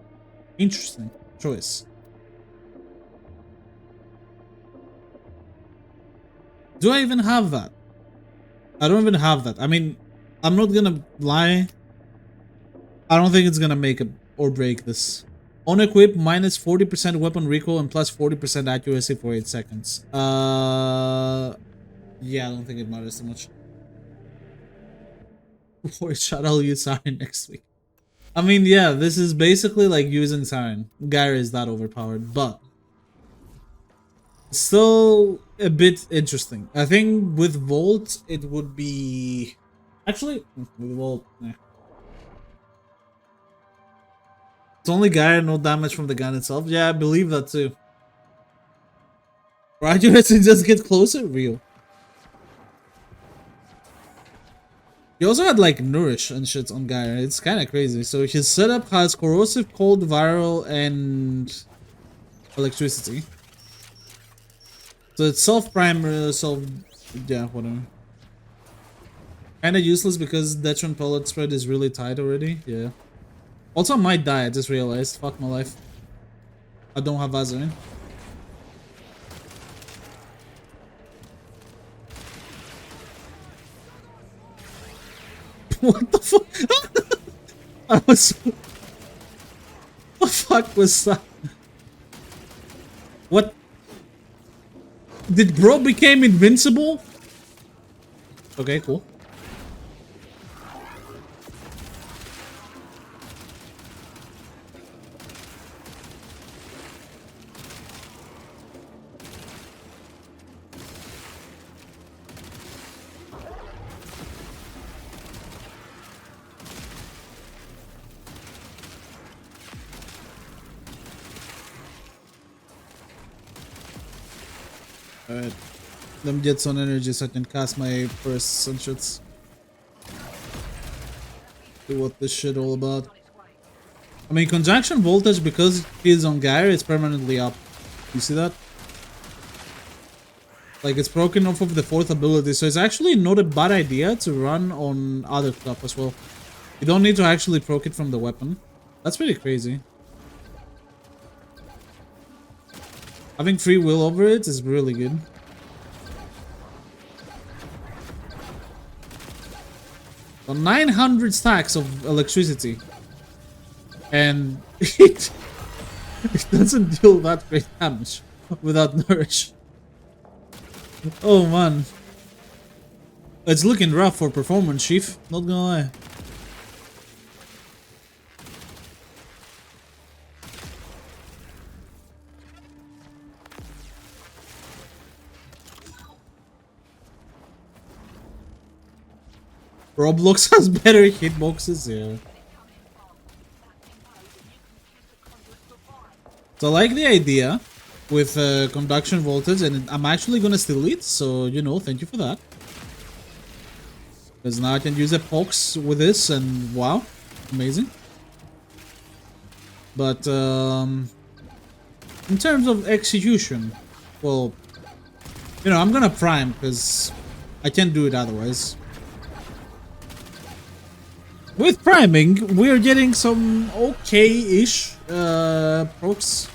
Interesting choice. Do I even have that? I don't even have that. I mean, I'm not gonna lie. I don't think it's gonna make or break this. On equip, minus 40% weapon recoil and plus 40% accuracy for 8 seconds. Yeah, I don't think it matters too much. For shot, I'll use Siren next week. I mean, yeah, this is basically like using Siren. Gyre is that overpowered, but still a bit interesting. I think with Volt, it would be... Actually, with Volt, yeah. It's only Gyre, no damage from the gun itself. Yeah, I believe that too. Graduates and just get closer? Real. He also had like Nourish and shit on Gyre. It's kind of crazy. So his setup has Corrosive, Cold, Viral, and Electricity. So it's self-primer, yeah, whatever. Kinda useless because Detron pellet spread is really tight already, yeah. Also, I might die, I just realized. Fuck my life. I don't have Adry. What the fuck? I was... What the fuck was that? What? Did bro became invincible? Okay, cool. Alright. Let me get some energy so I can cast my first sunshots. See what this shit all about. I mean, conjunction voltage, because he's on Gyre, it's permanently up. You see that? Like, it's broken off of the 4th ability, so it's actually not a bad idea to run on other stuff as well. You don't need to actually proc it from the weapon. That's pretty crazy. Having free will over it is really good. So 900 stacks of electricity. And it doesn't deal that great damage without Nourish. Oh man. It's looking rough for performance, Chief. Not gonna lie. Roblox has better hitboxes, yeah. So I like the idea with conduction voltage, and I'm actually gonna steal it, so you know, thank you for that. Because now I can use a pox with this, and wow, amazing. But in terms of execution, well, you know, I'm gonna prime because I can't do it otherwise. With priming, we're getting some okay-ish procs.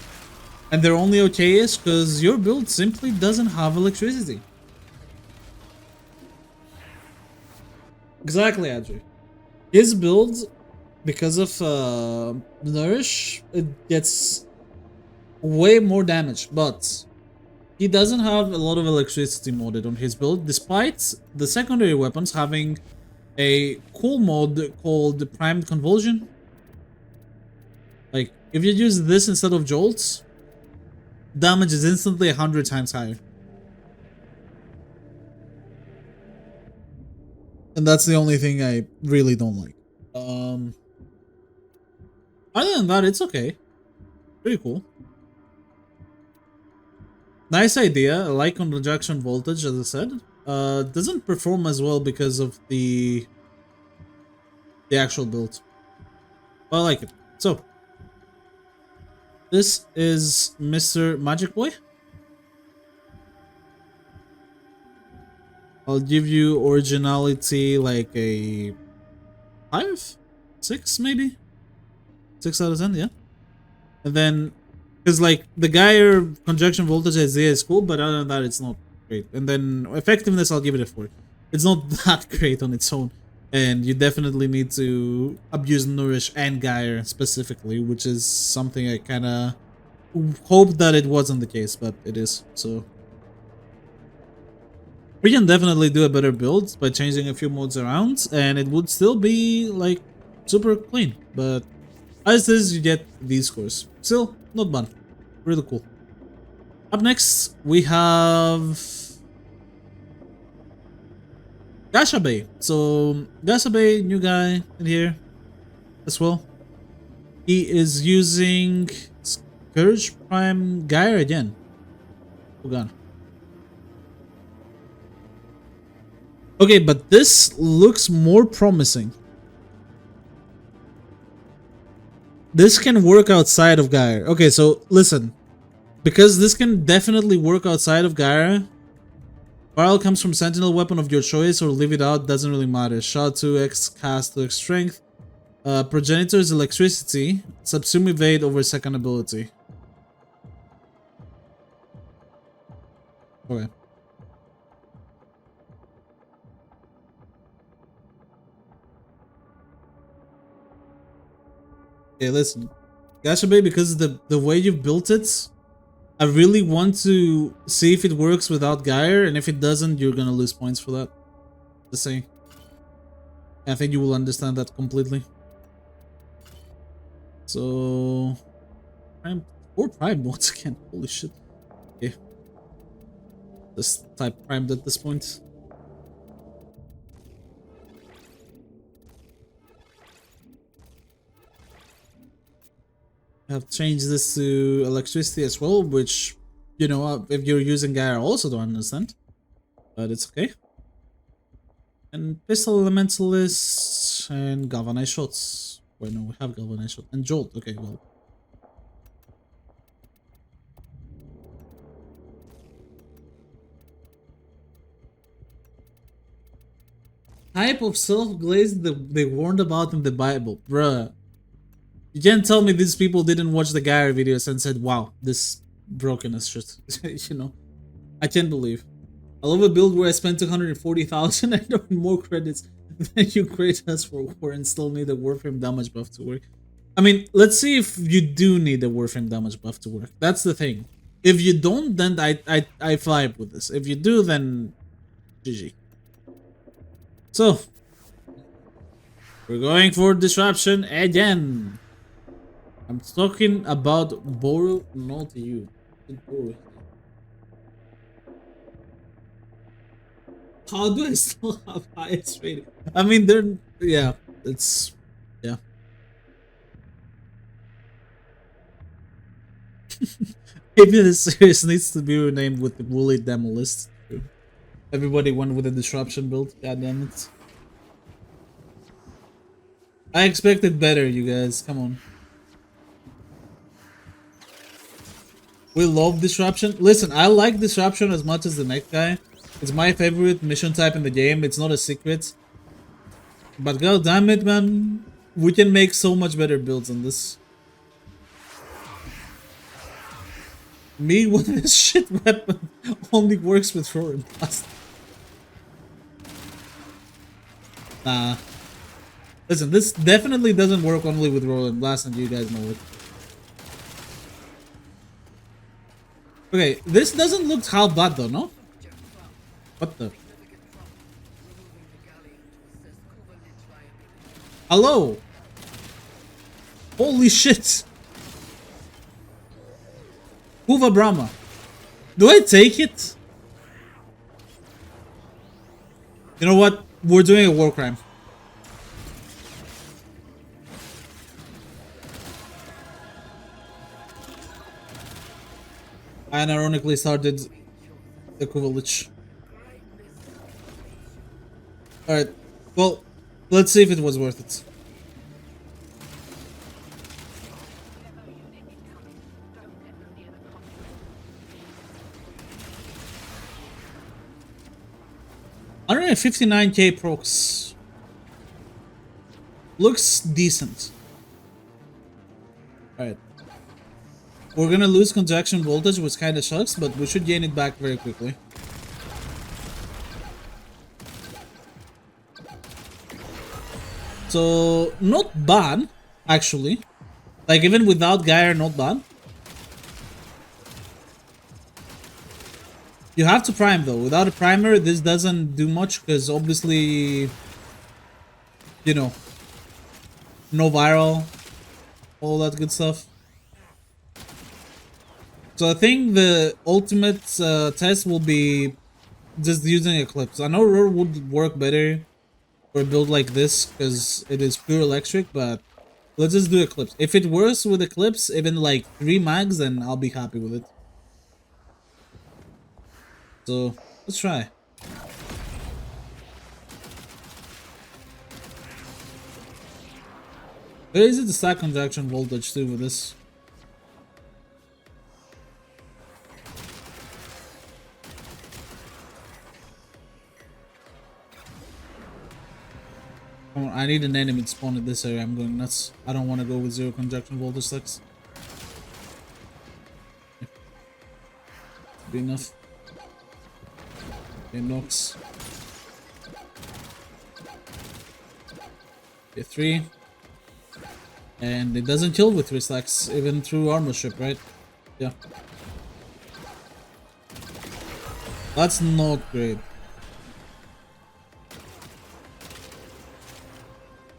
And they're only okay-ish because your build simply doesn't have electricity. Exactly, Adry. His build, because of Nourish, it gets way more damage, but he doesn't have a lot of electricity modded on his build, despite the secondary weapons having a cool mod called Primed Convulsion. Like, if you use this instead of jolts, damage is instantly 100 times higher. And that's the only thing I really don't like. Other than that, it's okay. Pretty cool. Nice idea. I like on rejection voltage, as I said. Doesn't perform as well because of the actual build. But I like it. So, this is Mr. Magykboii. I'll give you originality like a 5? 6 maybe? 6 out of 10, yeah. And then, because like the Geyer conjunction voltage idea is cool, but other than that, it's not great. And then effectiveness, I'll give it a 4. It's not that great on its own. And you definitely need to abuse Nourish and Geyer specifically, which is something I kind of hope that it wasn't the case, but it is. So we can definitely do a better build by changing a few modes around, and it would still be like super clean. But as is, you get these scores. Still, not bad. Really cool. Up next, we have Gashabae. So Gashabae, new guy in here as well. He is using Scourge Prime Geyer again. Oh god. Okay, but this looks more promising. This can work outside of Geyer. Okay, so listen. Because this can definitely work outside of Geyer. Barrel comes from Sentinel weapon of your choice or leave it out, doesn't really matter. Shot 2x, cast 2x strength. Progenitor is electricity. Subsume evade over second ability. Okay. Okay, listen. Gashabae, because the way you've built it, I really want to see if it works without Geyer, and if it doesn't, you're gonna lose points for that. Just saying. I think you will understand that completely. So, Prime or Prime once again. Holy shit. Okay. Just type Primed at this point. I have changed this to electricity as well, which, you know, if you're using Geyer, I also don't understand. But it's okay. And Pistol Elementalist and Galvanized Shots. Wait, no, we have Galvanized Shot. And Jolt. Okay, well. Type of self-glaze they warned about in the Bible. Bruh. You can't tell me these people didn't watch the Geyer videos and said, wow, this broken as shit. You know? I can't believe. I love a build where I spent 240,000 and earned more credits than you grade us for war and still need a Warframe damage buff to work. I mean, let's see if you do need a Warframe damage buff to work. That's the thing. If you don't, then I vibe with this. If you do, then GG. So, we're going for disruption again. I'm talking about Boru, not you. Boru. How do I still have highest rating? I mean, they're, yeah, it's, yeah. Maybe this series needs to be renamed with the Woolly Demolist. Everybody went with a disruption build, god damn it. I expected better, you guys, come on. We love disruption. Listen, I like disruption as much as the next guy. It's my favorite mission type in the game. It's not a secret. But god damn it, man. We can make so much better builds on this. Me with this shit weapon only works with Roaring Blast. Nah. Listen, this definitely doesn't work only with Roaring Blast, and you guys know it. Okay, this doesn't look half bad though, no? What the? Hello? Holy shit! Huva Brahma. Do I take it? You know what? We're doing a war crime. I unironically started the Kuvalich. Alright, well, let's see if it was worth it. $159k procs. Looks decent. Alright. We're gonna lose conjunction voltage, which kinda sucks, but we should gain it back very quickly. So, not bad, actually. Like, even without Gyre, not bad. You have to prime, though. Without a primer, this doesn't do much, because obviously, you know, no viral, all that good stuff. So I think the ultimate test will be just using Eclipse. I know Roar would work better for a build like this because it is pure electric, but let's just do Eclipse. If it works with Eclipse, even like 3 mags, then I'll be happy with it. So let's try. Very easy to stack conjunction voltage too with this. I need an enemy to spawn in this area. I'm going nuts. I don't want to go with 0 conjunction voltage stacks. Be enough. Okay, knocks. Okay, 3. And it doesn't kill with 3 stacks, even through armor strip, right? Yeah. That's not great.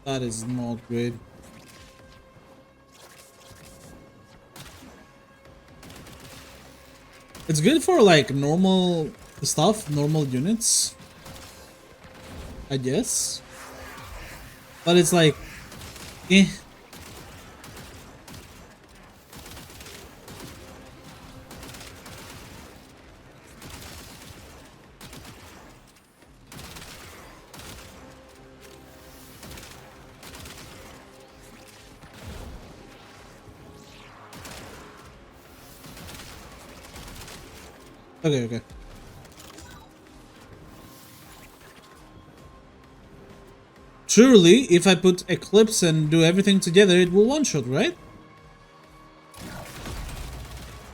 That is not great. It's good for like normal stuff, normal units, I guess. But it's like, eh. Okay. Surely, if I put Eclipse and do everything together, it will one-shot, right?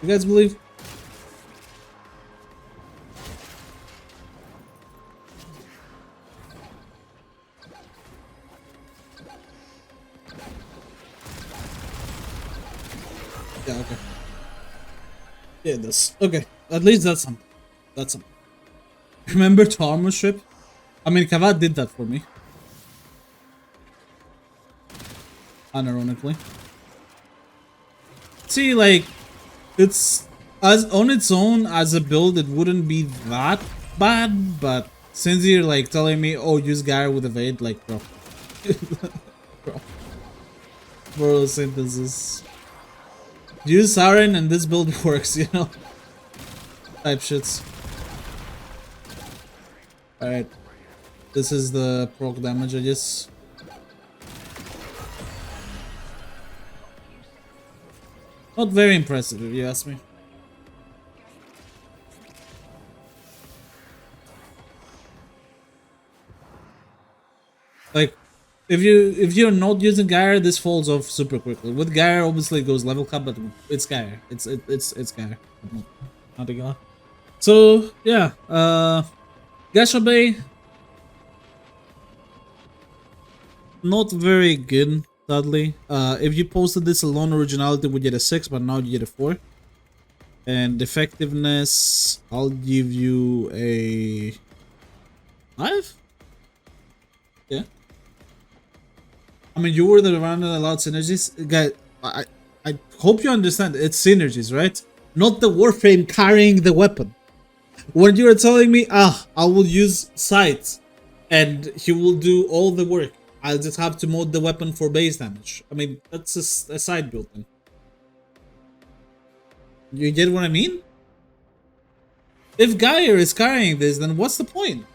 You guys believe? Yeah, okay. Yeah, it does. Okay, at least that's something. That's something. Remember to armor strip? I mean, Kavad did that for me. Unironically. See, like, it's as on its own as a build, it wouldn't be that bad, but since you're like telling me, oh, use Gyre with evade, like, bro. Bro, synthesis. Use Siren and this build works, you know? Type shits. Alright. This is the proc damage, I guess. Not very impressive, if you ask me. Like, if you're not using Gyre, this falls off super quickly. With Gyre, obviously it goes level cap, but it's Gyre. It's Gyre. Not a god. So yeah, Gashabae, not very good, sadly. If you posted this alone, originality would get a 6, but now you get a 4. And effectiveness, I'll give you a 5? Yeah. I mean, you were the one that allowed synergies. Guys, I hope you understand. It's synergies, right? Not the Warframe carrying the weapon. When you were telling me, I will use sight and he will do all the work. I'll just have to mod the weapon for base damage. I mean, that's a side build then. You get what I mean? If Geyer is carrying this, then what's the point?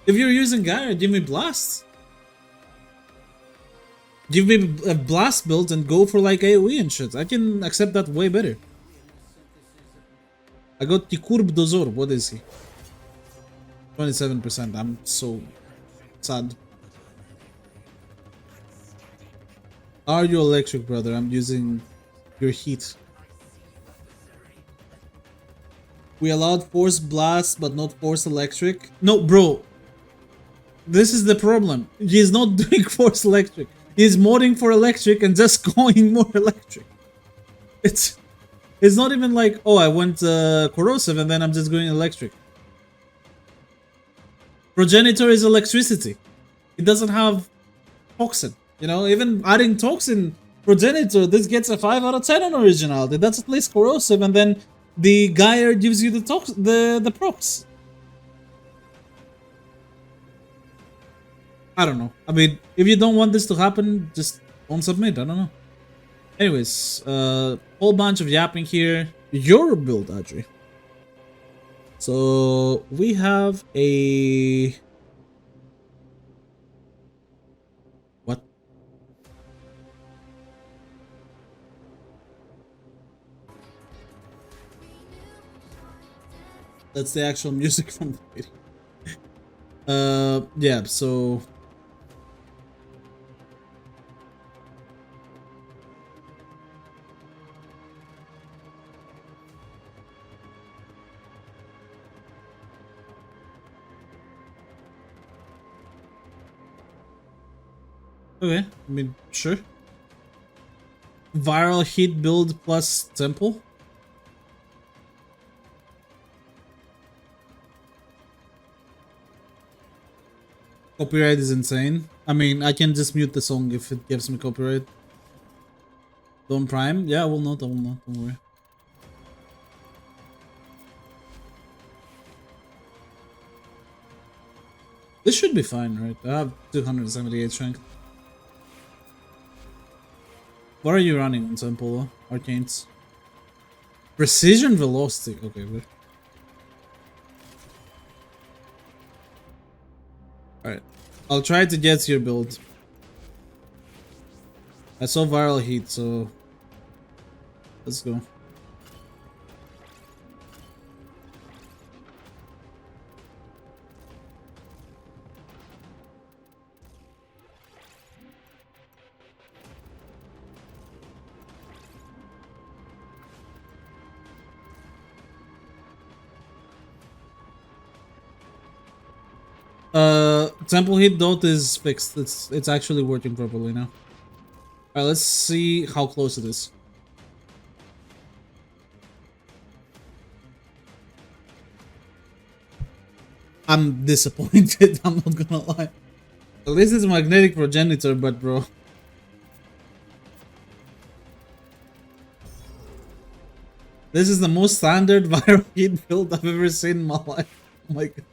If you're using Geyer, give me Blast. Give me a Blast build and go for like AoE and shit. I can accept that way better. I got Tikurb Dozor. What is he? 27%. I'm so sad. Are you electric, brother? I'm using your heat. We allowed force blast, but not force electric. No, bro. This is the problem. He's not doing force electric. He's modding for electric and just going more electric. It's not even like, oh, I went corrosive and then I'm just going electric. Progenitor is electricity. It doesn't have toxin. You know, even adding toxin progenitor, this gets a 5 out of 10 on original. That's at least corrosive, and then the Geyer gives you the procs. I don't know. I mean, if you don't want this to happen, just don't submit. I don't know. Anyways, whole bunch of yapping here. Your build, Adry. So we have a what? That's the actual music from the video. Yeah, so okay, I mean, sure. Viral heat build plus temple. Copyright is insane. I mean, I can just mute the song if it gives me copyright. Don't prime? Yeah, I will not, don't worry. This should be fine, right? I have 278 strength. What are you running on Temple, Arcanes? Precision velocity. Okay, good. Alright. I'll try to get your build. I saw viral heat, so let's go. Temple hit dot is fixed. It's actually working properly now. Alright, let's see how close it is. I'm disappointed, I'm not gonna lie. At least it's magnetic progenitor, but bro. This is the most standard viral heat build I've ever seen in my life. Oh my god.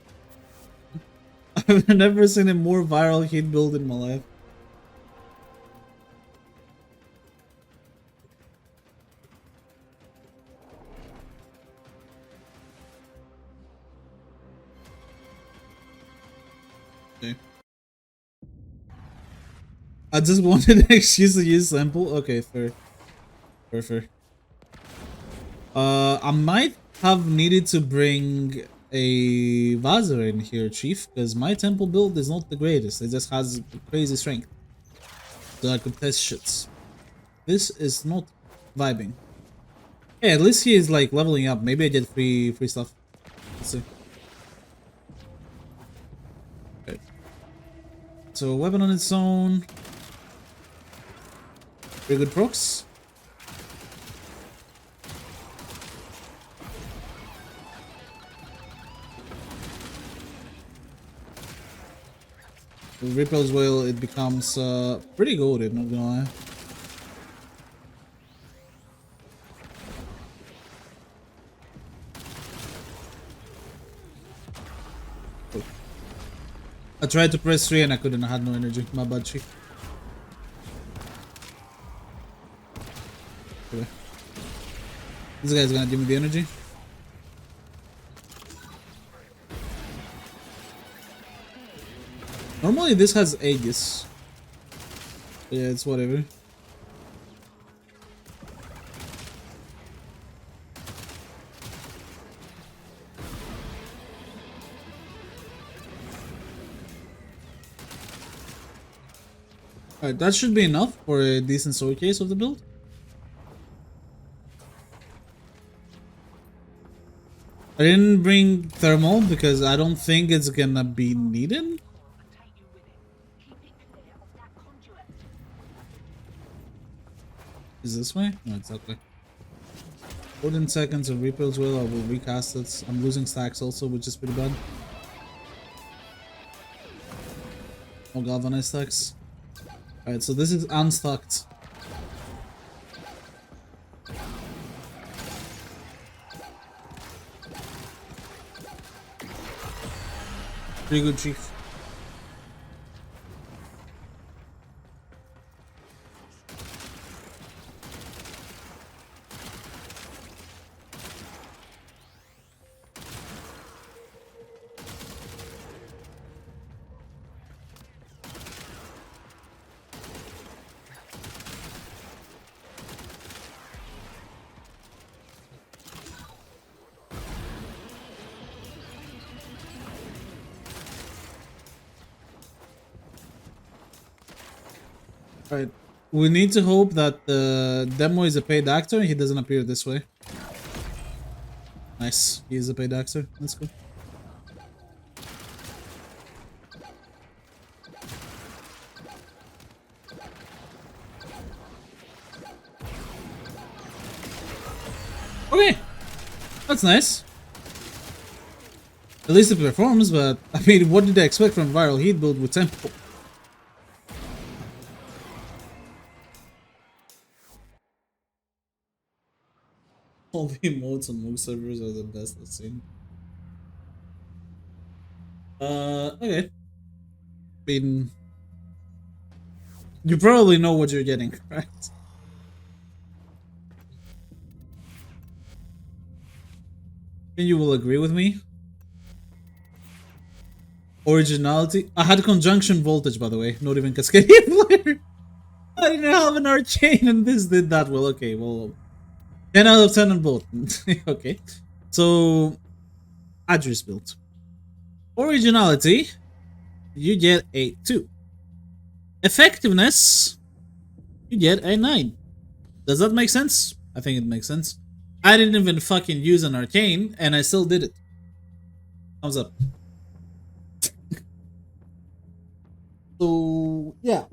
I've never seen a more viral heat build in my life. Okay. I just wanted an excuse to use sample. Okay, fair. Fair. I might have needed to bring a Vazer in here, Chief, because my temple build is not the greatest. It just has crazy strength. So I could test shits. This is not vibing. Hey, at least he is like leveling up. Maybe I get free stuff. Let's see. Okay. So weapon on its own. Very good procs. With Ripple's Whale, it becomes pretty goated, not gonna lie. I tried to press 3 and I couldn't, I had no energy. My bad, chick. Okay. This guy's gonna give me the energy. Normally this has Aegis. Yeah, it's whatever. Alright, that should be enough for a decent showcase of the build. I didn't bring thermal because I don't think it's gonna be needed. Is this way? No, it's that way. 14 seconds of repels will, I will recast it. I'm losing stacks also, which is pretty bad. No galvanized stacks. Alright, so this is unstucked. Pretty good, Chief. Right. We need to hope that the demo is a paid actor and he doesn't appear this way. Nice. He is a paid actor. That's good. Okay. That's nice. At least it performs, but I mean, what did I expect from viral heat build with tempo? All the emotes on Moog servers are the best I've seen. Okay. I mean, you probably know what you're getting, right? And you will agree with me. Originality. I had conjunction voltage, by the way, not even Cascadian Flare. I didn't have an arcane and this did that well. Okay, well, 10 out of 10 on both. Okay. So, Adry's build. Originality, you get a 2. Effectiveness, you get a 9. Does that make sense? I think it makes sense. I didn't even fucking use an arcane and I still did it. Thumbs up. So, yeah.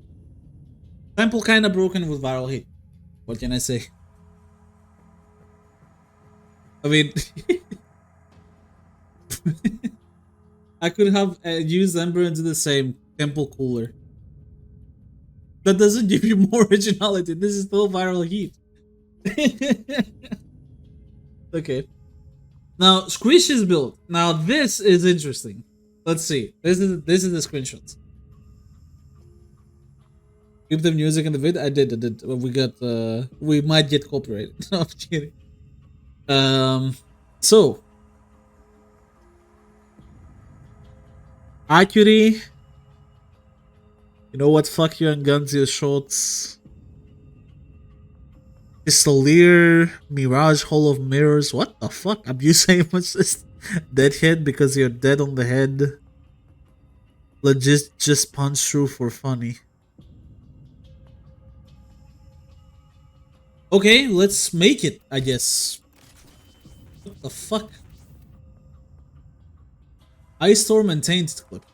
Temple kinda broken with viral hit. What can I say? I mean, I could have used Ember and do the same. Temple cooler. That doesn't give you more originality. This is still viral heat. Okay. Now, Squish is built. Now, this is interesting. Let's see. This is the screenshot. Keep the music in the vid. I did. We got. We might get copyrighted. No, I'm kidding. So, Accuracy. You know what? Fuck you and Gunzio shots. Pistolier, Mirage, Hall of Mirrors. What the fuck? Abuse saying much this deadhead because you're dead on the head. Legit just punch through for funny. Okay, let's make it, I guess. What the fuck? Ice Storm and Tainted clip.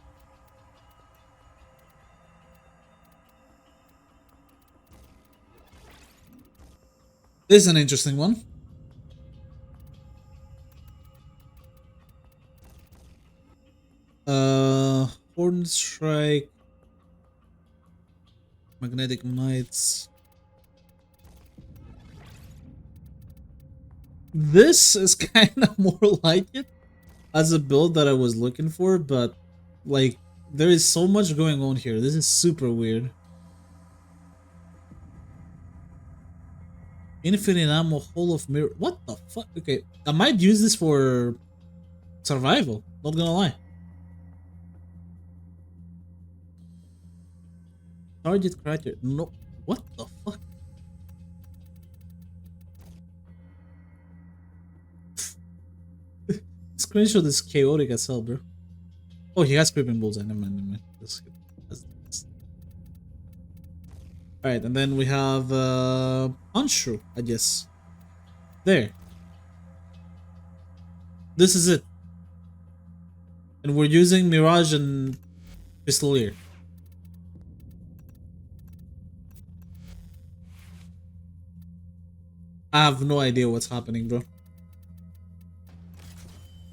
This is an interesting one. Horn Strike, Magnetic Mites. This is kind of more like it as a build that I was looking for, but like there is so much going on here. This is super weird. Infinite ammo, Hall of Mirror. What the fuck? Okay, I might use this for survival. Not gonna lie. Target crater. No. What the fuck? Screenshot is chaotic as hell, bro. Oh, he has creeping bullseye. Never mind, never mind. Alright, and then we have Unshrew, I guess. There. This is it. And we're using Mirage and Pistolier. I have no idea what's happening, bro.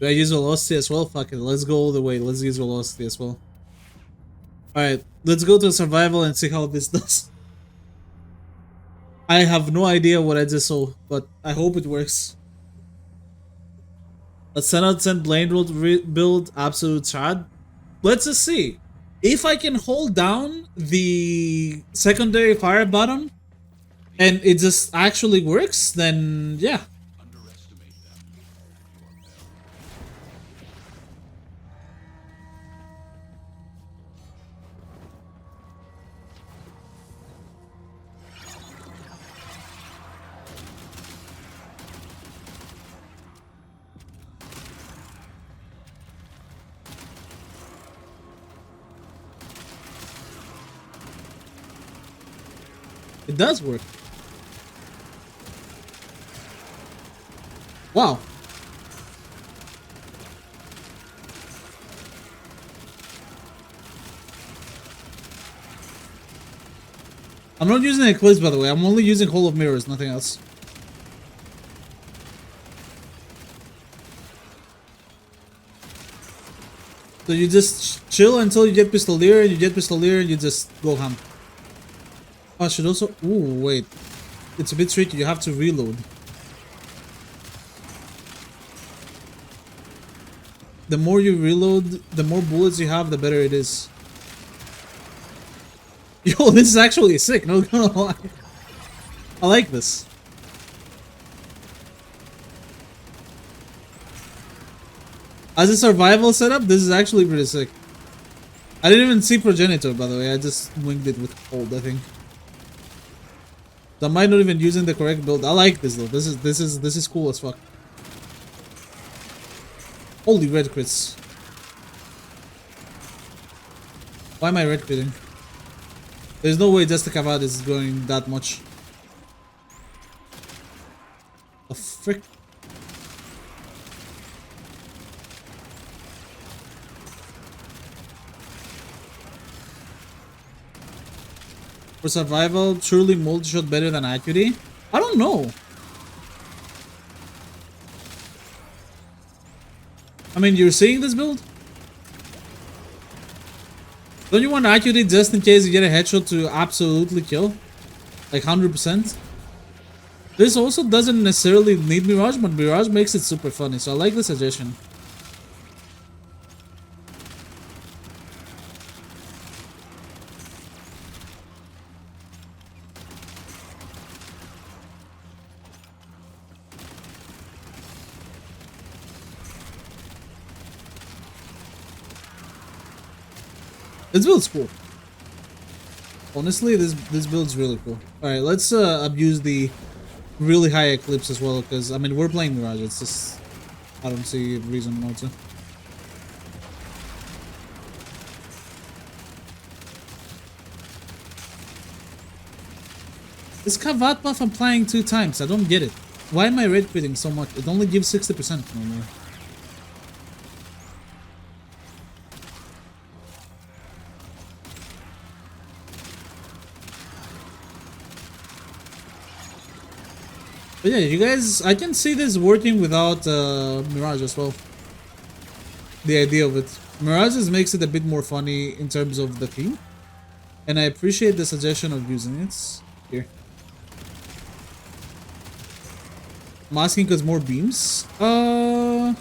Do I use Velocity as well? Fuck it, let's go all the way. Let's use Velocity as well. Alright, let's go to Survival and see how this does. I have no idea what I just saw, but I hope it works. A 10 out of 10 Blade Road build, absolute chad. Let's just see. If I can hold down the secondary fire button and it just actually works, then yeah. It does work. Wow. I'm not using Eclipse, by the way. I'm only using Hall of Mirrors, nothing else. So you just chill until you get Pistolier, and you get Pistolier, and you just go ham. Oh, I should also... Ooh, wait. It's a bit tricky. You have to reload. The more you reload, the more bullets you have, the better it is. Yo, this is actually sick, no gonna lie. I like this. As a survival setup, this is actually pretty sick. I didn't even see Progenitor, by the way. I just winged it with hold, I think. I might not even using the correct build. I like this though. This is cool as fuck. Holy red crits. Why am I red critting? There's no way just the Kavad is going that much. The frick. For survival, truly multi-shot better than accuracy? I don't know. I mean, you're seeing this build? Don't you want accuracy just in case you get a headshot to absolutely kill? Like 100%? This also doesn't necessarily need Mirage, but Mirage makes it super funny, so I like the suggestion. This build's cool. Honestly, this build's really cool. Alright, let's abuse the really high Eclipse as well, because, I mean, we're playing Mirage, it's just... I don't see a reason not to. This Kavad buff I'm playing 2 times, I don't get it. Why am I red quitting so much? It only gives 60% normally. But yeah, you guys, I can see this working without Mirage as well. The idea of it. Mirages makes it a bit more funny in terms of the theme. And I appreciate the suggestion of using it. Here. I'm asking because more beams. Well,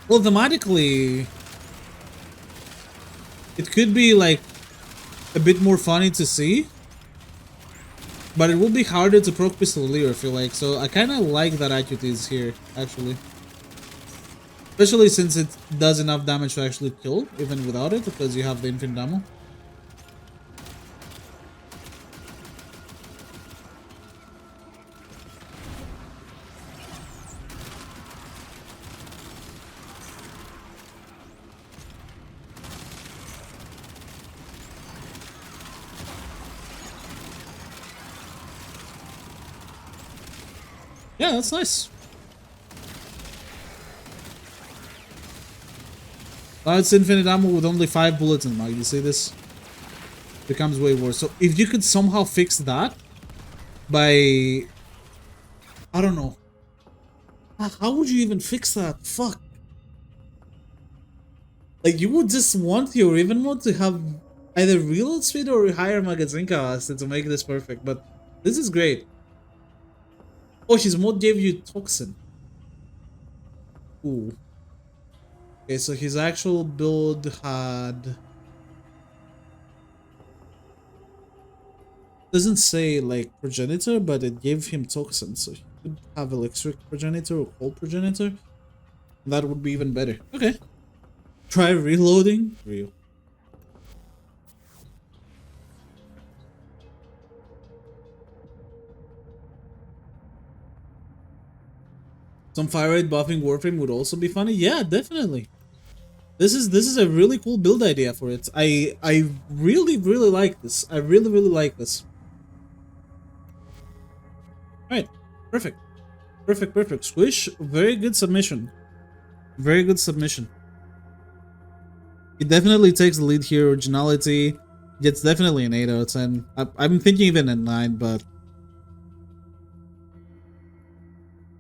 thematically, it could be like a bit more funny to see. But it will be harder to proc Pistolier, I feel like. So I kind of like that Acuity is here, actually. Especially since it does enough damage to actually kill, even without it, because you have the infinite ammo. Yeah, that's nice. It's infinite ammo with only 5 bullets in mag. You see this? Becomes way worse. So if you could somehow fix that by... I don't know. How would you even fix that? Fuck. Like, you would just want your even mode to have either reload speed or higher magazine capacity to make this perfect, but this is great. Oh, his mod gave you Toxin. Ooh. Okay, so his actual build had... Doesn't say, like, Progenitor, but it gave him Toxin, so he could have Electric Progenitor or Cold Progenitor. That would be even better. Okay. Try reloading. Real. Some fire rate buffing Warframe would also be funny. Yeah, definitely. This is a really cool build idea for it. I really like this. I really like this. Alright, perfect. Perfect. Squish, very good submission. Very good submission. It definitely takes the lead here. Originality gets definitely an 8 out of 10. I'm thinking even a 9, but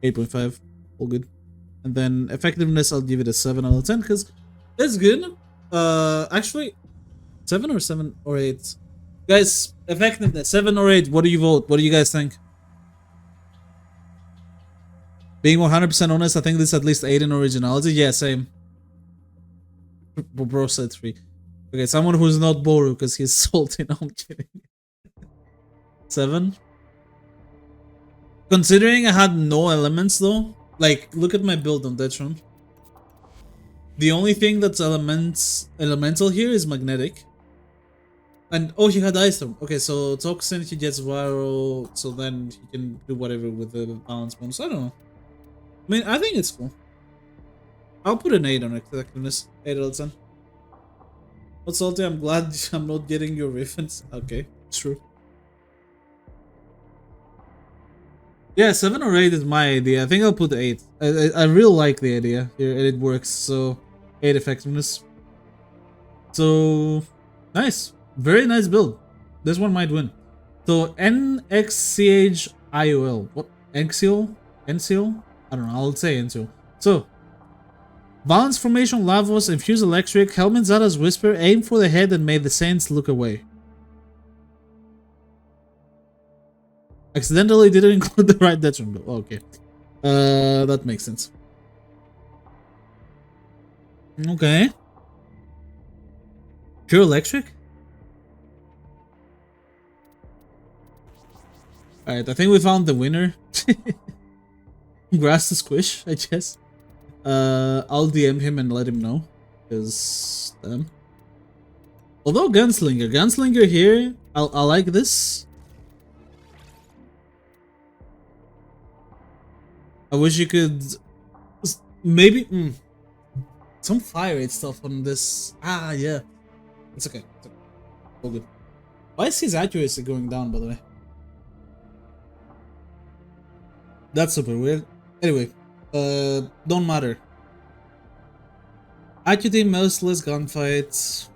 8.5. All good. And then effectiveness, I'll give it a 7 out of 10 because that's good. Actually, 7 or 7 or 8. Guys, effectiveness, 7 or 8. What do you vote? What do you guys think? Being 100% honest, I think this is at least 8 in originality. Yeah, same. Bro said 3. Okay, someone who's not Boru because he's salty. No, I'm kidding. 7. Considering I had no elements though, like look at my build on Detron. The only thing that's elemental here is magnetic. And oh, he had Ice Storm. Okay, so Toxin, he gets Viral, so then he can do whatever with the balance bonus. I don't know. I mean, I think it's cool. I'll put an 8 on effectiveness. 8 out of 10. But Salty, I'm glad I'm not getting your reference. Okay, true. Yeah, 7 or 8 is my idea. I think I'll put 8. I really like the idea here, and it works. So 8 effectiveness. So nice, very nice build. This one might win. So Enxchiol. What? Enxchiol? Enxchiol? I don't know. I'll say Enxchiol. So balance formation, Lavos, infuse electric, helmet Zada's whisper, aim for the head and make the saints look away. Accidentally didn't include the right Detron build. Okay. That makes sense. Okay. Pure electric? Alright, I think we found the winner. Congrats to Squish, I guess. I'll DM him and let him know. Because, although Gunslinger here, I like this. I wish you could maybe some fire rate stuff on this. Ah, yeah, it's okay. It's okay. All good. Why is his accuracy going down, by the way? That's super weird. Anyway, don't matter. Accuracy, merciless gunfights,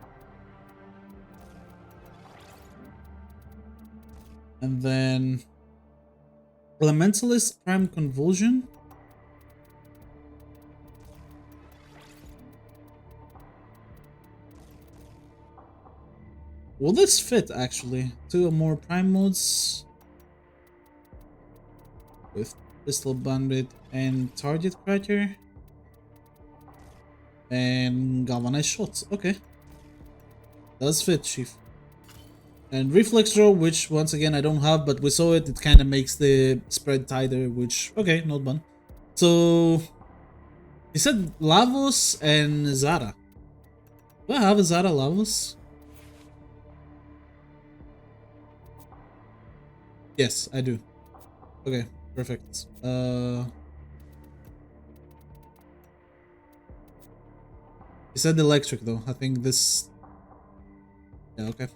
and then Elementalist Prime Convulsion. Will this fit actually? 2 or more Prime modes with Crystal Bandit and Target Cracker and Galvanized Shots. Okay, does fit, Chief. And Reflex Draw, which once again I don't have, but we saw it. It kind of makes the spread tighter, which okay, not bad. So you said Lavos and Zara. Do I have a Zara Lavos? Yes, I do. Okay, perfect. You said electric though. I think this. Yeah, okay.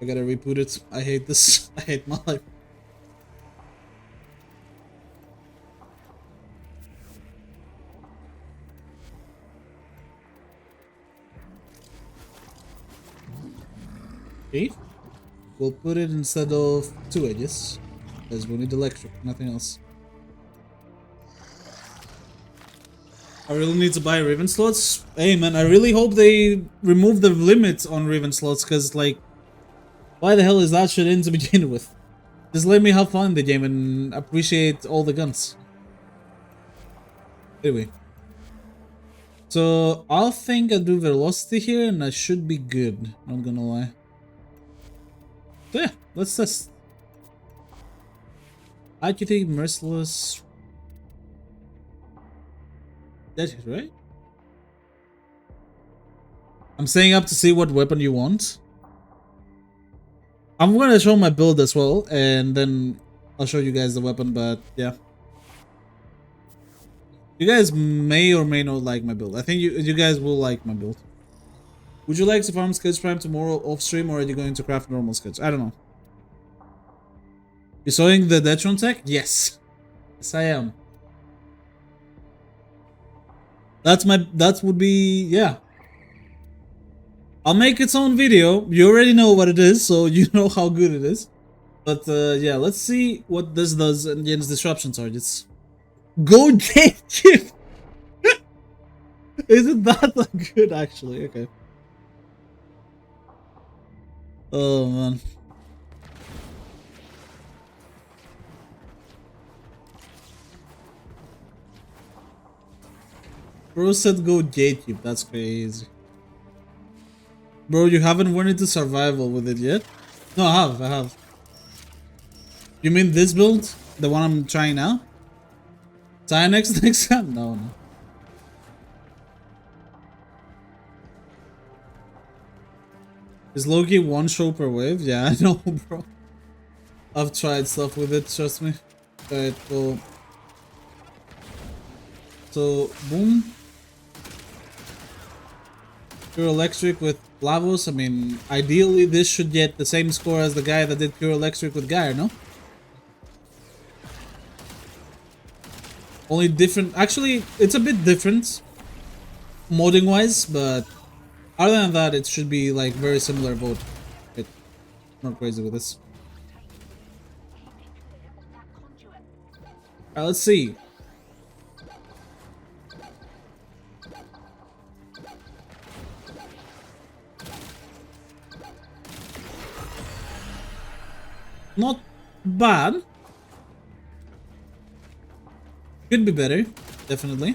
I gotta reboot it. I hate this. I hate my life. Okay. We'll put it instead of 2 edges. Because we need electric, nothing else. I really need to buy Riven slots. Hey man, I really hope they remove the limit on Riven slots, because like, why the hell is that shit in to begin with? Just let me have fun in the game and appreciate all the guns. Anyway. So, I think I'll do velocity here and I should be good, not gonna lie. So yeah, let's test. Agitated, Merciless. That's it, right? I'm staying up to see what weapon you want. I'm gonna show my build as well, and then I'll show you guys the weapon, but yeah. You guys may or may not like my build. I think you guys will like my build. Would you like to farm Sketch Prime tomorrow off stream, or are you going to craft normal Sketch? I don't know. You sewing the Detron tech? Yes. Yes, I am. That would be, yeah. I'll make its own video. You already know what it is, so you know how good it is. But yeah, let's see what this does against disruption targets. Go Gatekeep! Isn't that good actually? Okay. Oh man. Bro said go Gatekeep, that's crazy. Bro, you haven't went into survival with it yet? No, I have. You mean this build? The one I'm trying now? Cynex next time? No. Is Loki one show per wave? Yeah, I know, bro. I've tried stuff with it, trust me. Alright, well. So, boom. Pure Electric with Lavos. I mean, ideally this should get the same score as the guy that did Pure Electric with Gyre, no? Only different. Actually, it's a bit different modding wise, but other than that, it should be like very similar vote. Right. Not crazy with this. Alright, let's see. Not bad. Could be better, definitely.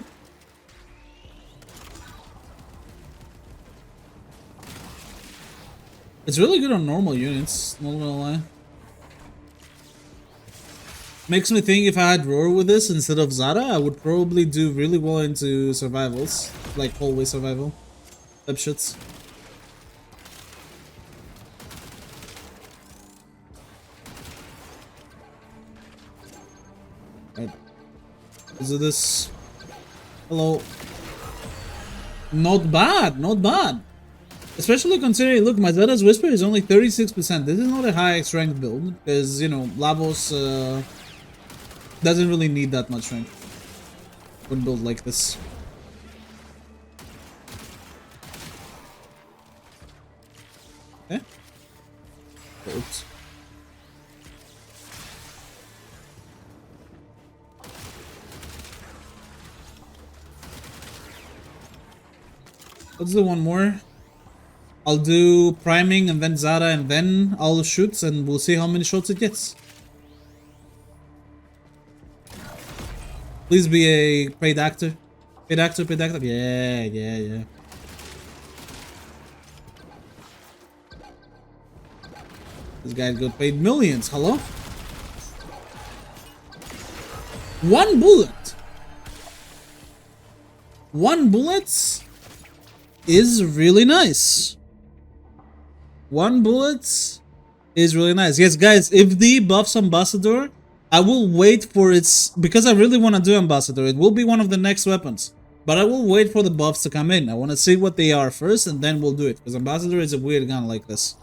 It's really good on normal units, not gonna lie. Makes me think if I had Roar with this instead of Zara, I would probably do really well into survivals. Like hallway survival type shits. Right. Is it this? Hello. Not bad, not bad. Especially considering, look, my Zeta's Whisper is only 36%. This is not a high strength build, because, you know, Lavos doesn't really need that much strength when built like this. Okay. Oops. Let's do one more. I'll do priming and then Zara and then I'll shoot and we'll see how many shots it gets. Please be a paid actor. Paid actor, paid actor. Yeah, yeah, yeah. This guy got paid millions. Hello? One bullet. One bullet is really nice. One bullet is really nice. Yes, guys, if the buffs ambassador, I will wait for its, because I really want to do ambassador. It will be one of the next weapons, but I will wait for the buffs to come in. I want to see what they are first, and then we'll do it, because ambassador is a weird gun like this.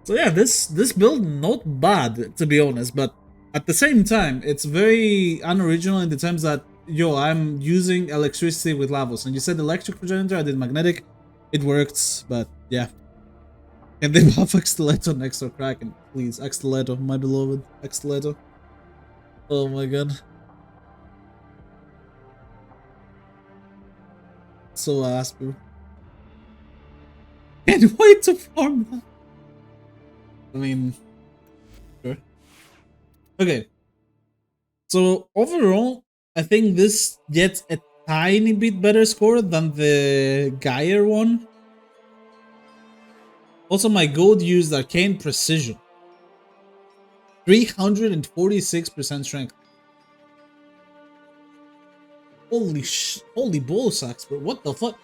So yeah, this build not bad, to be honest, but at the same time, it's very unoriginal in the terms that, yo, I'm using electricity with Lavos, and you said electric progenitor, I did magnetic, it worked, but yeah. Can they buff Aktajko next or Kraken? Please, Aktajko, my beloved, Aktajko. Oh my god. So bro. Can't wait to farm that. I mean, sure. Okay. So overall, I think this gets a tiny bit better score than the Geyer one. Also, my gold used arcane precision. 346% strength. Holy ball sacks, bro. What the fuck?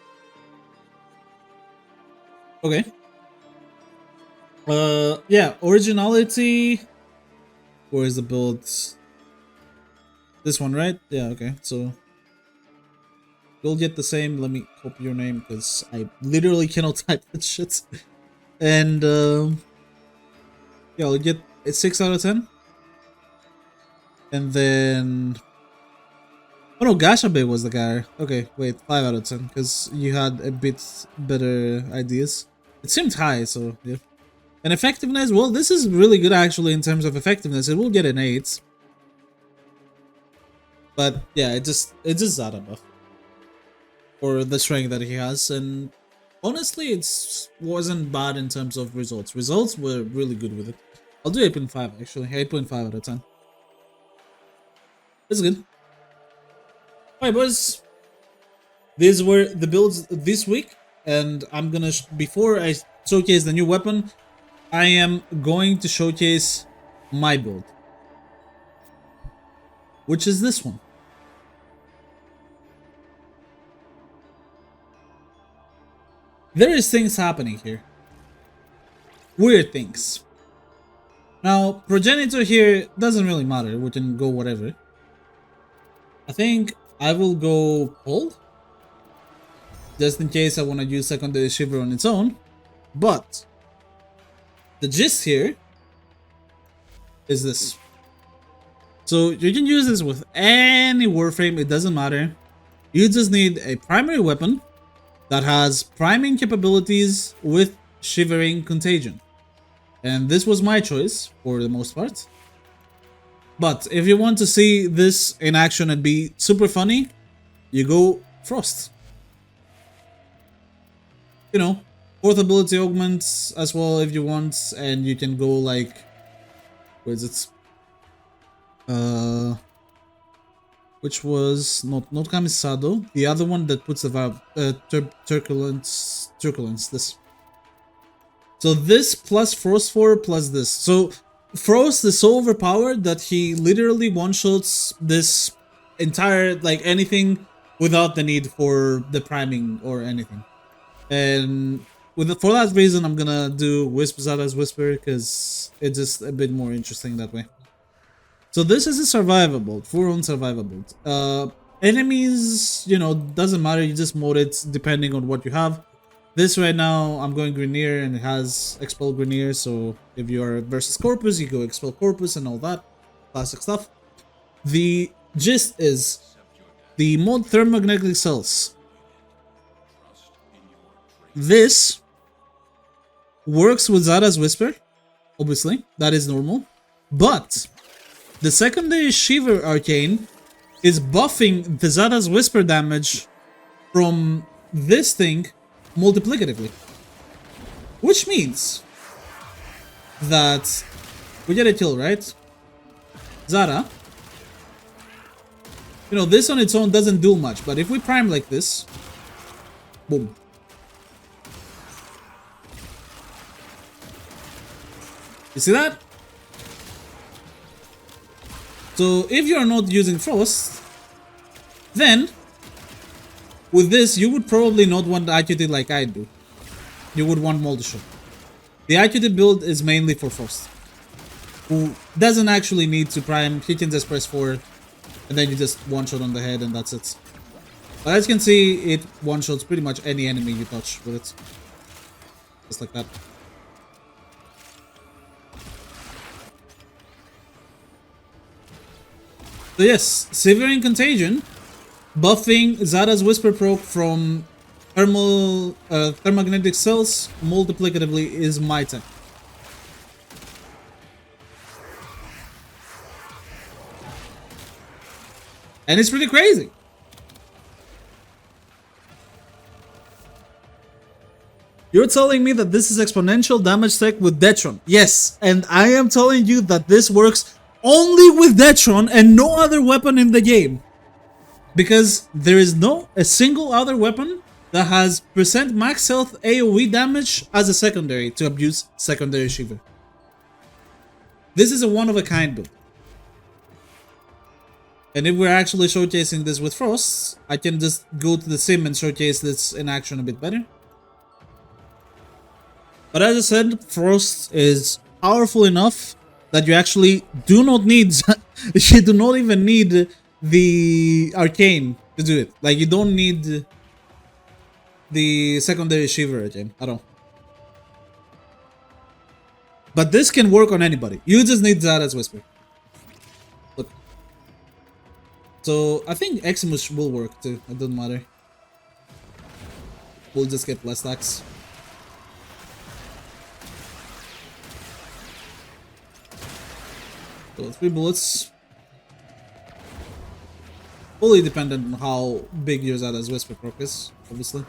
Okay. Yeah, originality. Where is the build? This one, right? Yeah, okay. So you'll get the same. Let me copy your name because I literally cannot type that shit. And yeah, I'll get a 6 out of 10. And then oh no, Gashabae was the guy. Okay, wait, 5 out of 10 because you had a bit better ideas. It seemed high, so yeah. And effectiveness, well, this is really good actually in terms of effectiveness. It will get an 8. But yeah, it just Zara buff. For the strength that he has, and honestly, it wasn't bad in terms of results. Results were really good with it. I'll do 8.5 actually. 8.5 out of 10. That's good. Alright, boys. These were the builds this week, and I'm gonna before I showcase the new weapon, I am going to showcase my build, which is this one. There is things happening here. Weird things. Now, progenitor here doesn't really matter. We can go whatever. I think I will go hold. Just in case I want to use secondary shiver on its own. But the gist here is this. So you can use this with any warframe. It doesn't matter. You just need a primary weapon that has priming capabilities with shivering contagion. And this was my choice for the most part. But if you want to see this in action and be super funny, you go Frost. You know, fourth ability augments as well if you want, and you can go like, where is it? Which was not Kamisado, the other one that puts the valve, turbulence, this. So this plus Frost 4 plus this. So Frost is so overpowered that he literally one-shots this entire, like, anything without the need for the priming or anything. And for that reason, I'm gonna do Wisp Zada's Whisper, because it's just a bit more interesting that way. So this is a survivable, full-on survivable. Enemies, you know, doesn't matter, you just mode it depending on what you have. This right now, I'm going Grenier and it has Expel Grenier, so if you are versus Corpus, you go Expel Corpus and all that classic stuff. The gist is the mod Thermomagnetic Cells. This works with Zada's Whisper, obviously, that is normal, but the secondary Shiver Arcane is buffing the Zada's Whisper damage from this thing multiplicatively. Which means that we get a kill, right? Zada. You know, this on its own doesn't do much, but if we prime like this, boom. You see that? So if you're not using Frost, then with this you would probably not want IQT like I do. You would want Multi-Shot. The IQT build is mainly for Frost, who doesn't actually need to prime. He can just press forward and then you just one-shot on the head and that's it. But as you can see, it one-shots pretty much any enemy you touch with it. Just like that. So yes, Severing Contagion, buffing Zada's Whisper proc from thermognetic cells multiplicatively is my tech. And it's pretty crazy. You're telling me that this is exponential damage tech with Detron. Yes, and I am telling you that this works only with Detron and no other weapon in the game. Because there is no a single other weapon that has percent max health AoE damage as a secondary to abuse secondary Shiver. This is a one-of-a-kind build. And if we're actually showcasing this with Frost, I can just go to the sim and showcase this in action a bit better. But as I said, Frost is powerful enough that you actually do not need, you do not even need the Arcane to do it. Like, you don't need the secondary Shiver again at all. But this can work on anybody. You just need Zada's Whisper. Look. So, I think Eximus will work too. It doesn't matter. We'll just get less stacks. So 3 bullets. Fully dependent on how big your Zada's Whisper proc is, obviously.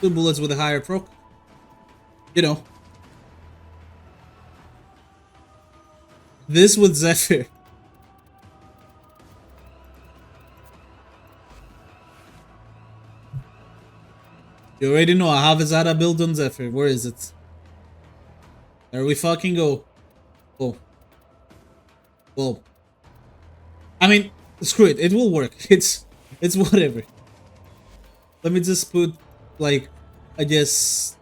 2 bullets with a higher proc. You know. This with Zephyr. You already know I have a Zada build on Zephyr. Where is it? There we fucking go. Oh. Well. I mean, screw it. It will work. It's whatever. Let me just put, like, I guess...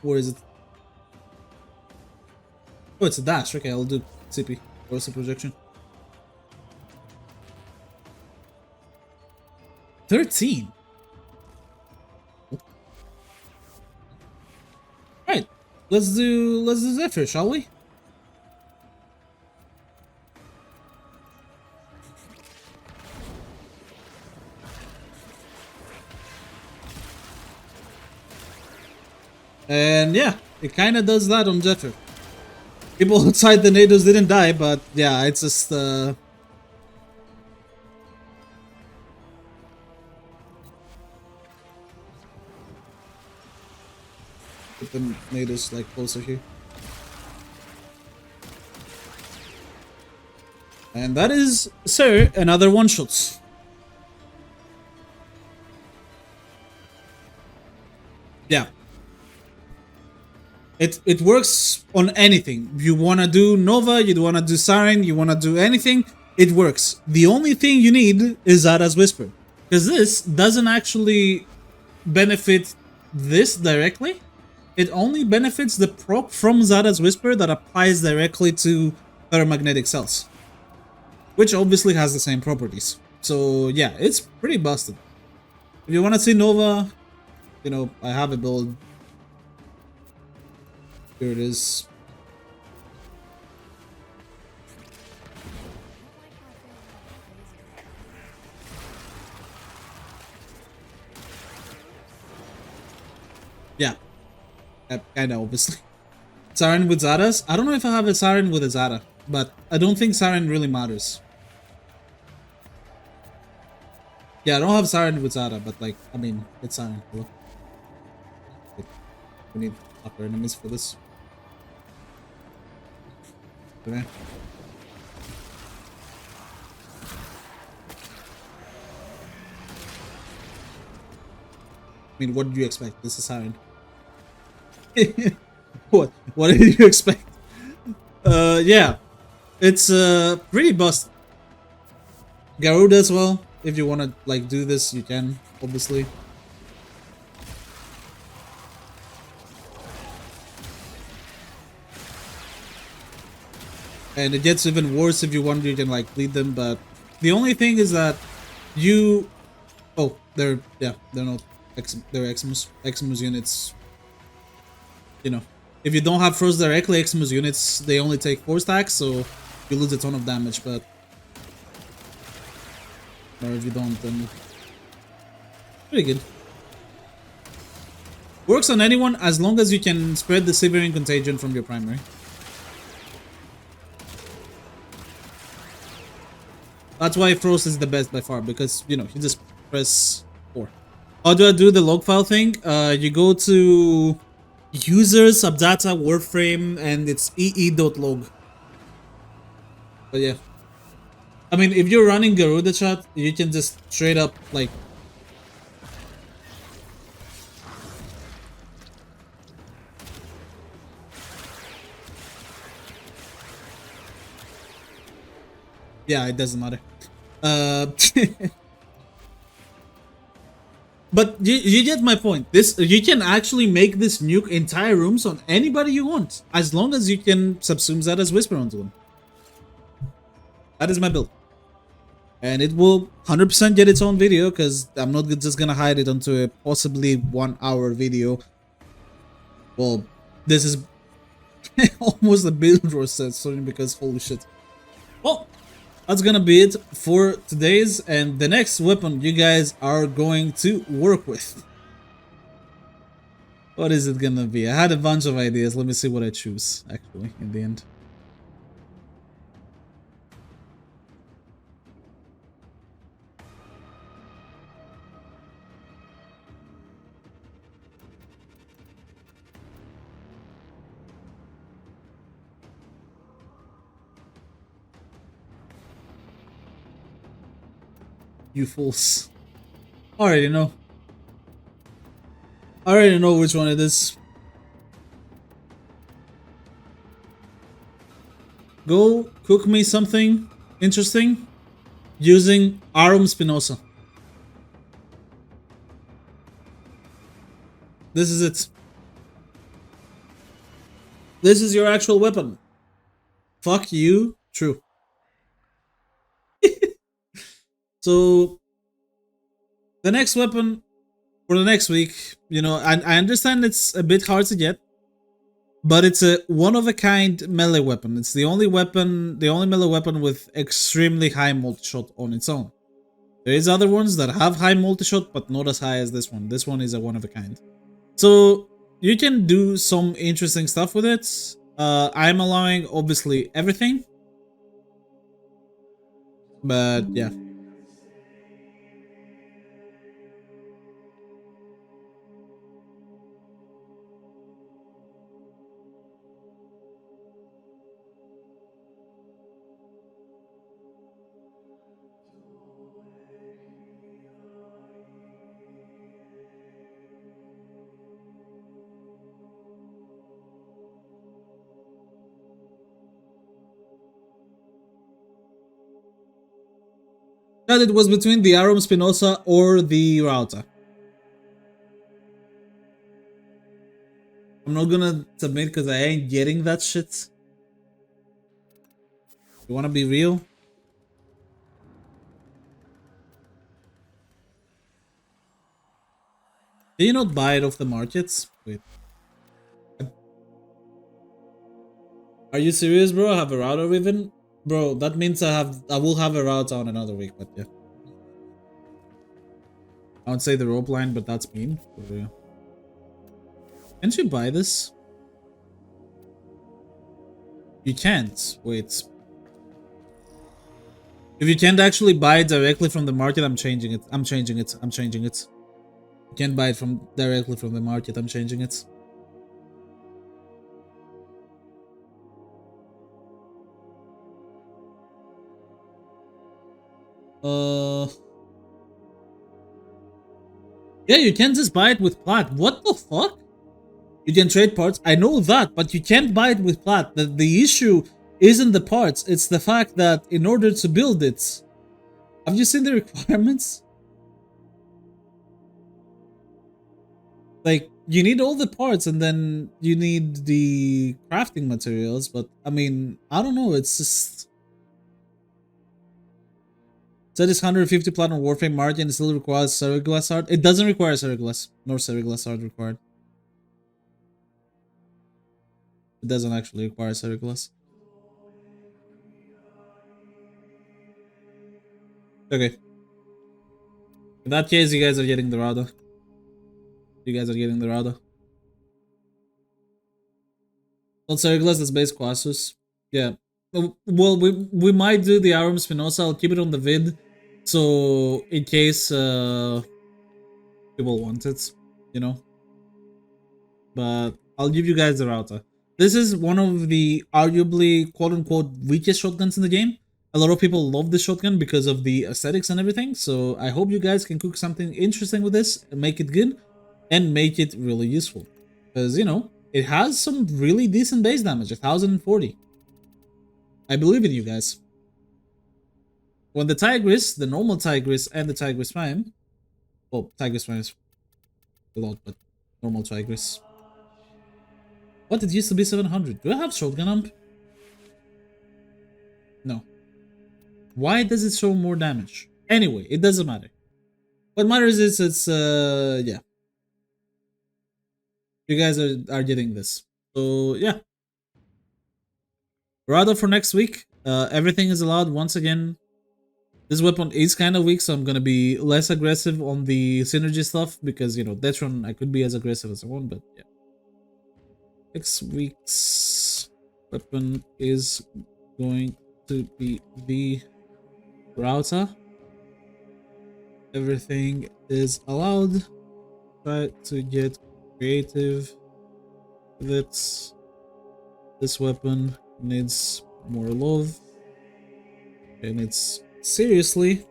Where is it? Oh, it's a dash. Okay, I'll do CP. Where's the projection? 13. Right. Let's do Zephyr, shall we? And yeah, it kind of does that on Zephyr. People outside the NATOs didn't die, but yeah, it's just put the NATOs like closer here. And that is, sir, another one-shot. Yeah. It works on anything. You wanna do Nova, you wanna do Siren, you wanna do anything, it works. The only thing you need is Zada's Whisper. Because this doesn't actually benefit this directly. It only benefits the proc from Zada's Whisper that applies directly to her magnetic cells. Which obviously has the same properties. So yeah, it's pretty busted. If you wanna see Nova, you know, I have a build. Here it is. Yeah. Kinda, obviously. Siren with Zadas? I don't know if I have a Siren with a Zada. but I don't think Siren really matters. Yeah, I don't have Siren with Zara, but like, I mean, it's Siren. Hello? We need upper enemies for this. Okay. I mean, what did you expect? This is Siren. What did you expect? Yeah. It's pretty bust. Garuda as well. If you wanna like do this, you can, obviously. And it gets even worse if you want, you can like lead them, but the only thing is that you they're not they're Eximus units. You know, if you don't have frost directly, Eximus units, they only take 4 stacks, so you lose a ton of damage, but or if you don't, then pretty good. Works on anyone as long as you can spread the Severing Contagion from your primary. That's why Frost is the best by far, because, you know, you just press 4. How do I do the log file thing? You go to users, subdata, warframe, and it's ee.log. But yeah. I mean, if you're running Garuda chat, you can just straight up, like... Yeah, it doesn't matter. But you get my point. You can actually make this nuke entire rooms on anybody you want, as long as you can subsume that as Whisper onto them. That is my build. And it will 100% get its own video, because I'm not just gonna hide it onto a possibly 1-hour video. Well, this is almost a build roster, sorry, because holy shit. Well, that's gonna be it for today's, and the next weapon you guys are going to work with. What is it gonna be? I had a bunch of ideas. Let me see what I choose, actually, in the end. You fools. I already know. I already know which one it is. Go cook me something interesting using Arum Spinoza. This is it. This is your actual weapon. Fuck you. True. So, the next weapon for the next week, you know, I understand it's a bit hard to get, but it's a one-of-a-kind melee weapon. It's the only melee weapon with extremely high multi-shot on its own. There is other ones that have high multi-shot, but not as high as this one. This one is a one-of-a-kind. So, you can do some interesting stuff with it. I'm allowing, obviously, everything. But, yeah. That it was between the Arum Spinoza or the Rauta. I'm not gonna submit because I ain't getting that shit. You wanna be real? Did you not buy it off the markets? Wait. Are you serious, bro? I have a router even? Bro, that means I will have a router on another week, but yeah. I would say the rope line, but that's mean. Can't you buy this? You can't. Wait. If you can't actually buy it directly from the market, I'm changing it. I'm changing it. I'm changing it. You can't buy it from directly from the market. I'm changing it. Yeah, you can't just buy it with plat. What the fuck? You can trade parts. I know that, but you can't buy it with plat. The issue isn't the parts. It's the fact that in order to build it, have you seen the requirements? Like, you need all the parts and then you need the crafting materials, but I mean, I don't know, it's just... So this 150 platinum Warframe margin still requires Seriglass art. It doesn't require Seriglass, nor Seriglass art required. It doesn't actually require Seriglass. Okay. In that case, you guys are getting the Rauta. You guys are getting the Rauta. Well, Seriglass is base Quasus. Yeah. Well, we might do the Arum Spinoza. I'll keep it on the vid. So, in case people want it, you know. But I'll give you guys the Rauta. This is one of the arguably quote-unquote weakest shotguns in the game. A lot of people love this shotgun because of the aesthetics and everything. So I hope you guys can cook something interesting with this and make it good and make it really useful. Because, you know, it has some really decent base damage, 1040. I believe in you guys. When the Tigris, the normal Tigris and the Tigris Prime, well, Tigris Prime is a lot, but normal Tigris. What? It used to be 700. Do I have shotgun amp? No. Why does it show more damage? Anyway, it doesn't matter. What matters is it's, yeah. You guys are getting this. So, yeah. Rauta for next week. Everything is allowed once again. This weapon is kind of weak, so I'm gonna be less aggressive on the synergy stuff because, you know, Detron, I could be as aggressive as I want, but yeah. 6 weeks weapon is going to be the Rauta. Everything is allowed. Try to get creative with it. This weapon needs more love, and it's seriously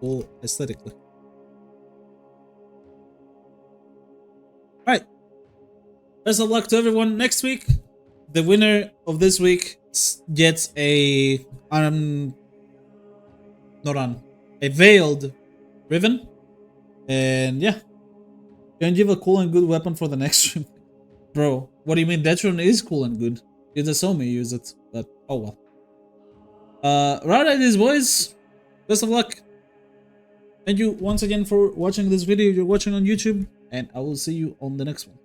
cool aesthetically. Alright. Best of luck to everyone. Next week, the winner of this week gets a a veiled ribbon. And yeah. Can give a cool and good weapon for the next stream. Bro, what do you mean? Detron is cool and good. You just saw me use it, but oh well. Rauta it is, boys. Best of luck. Thank you once again for watching this video. You're watching on YouTube, and I will see you on the next one.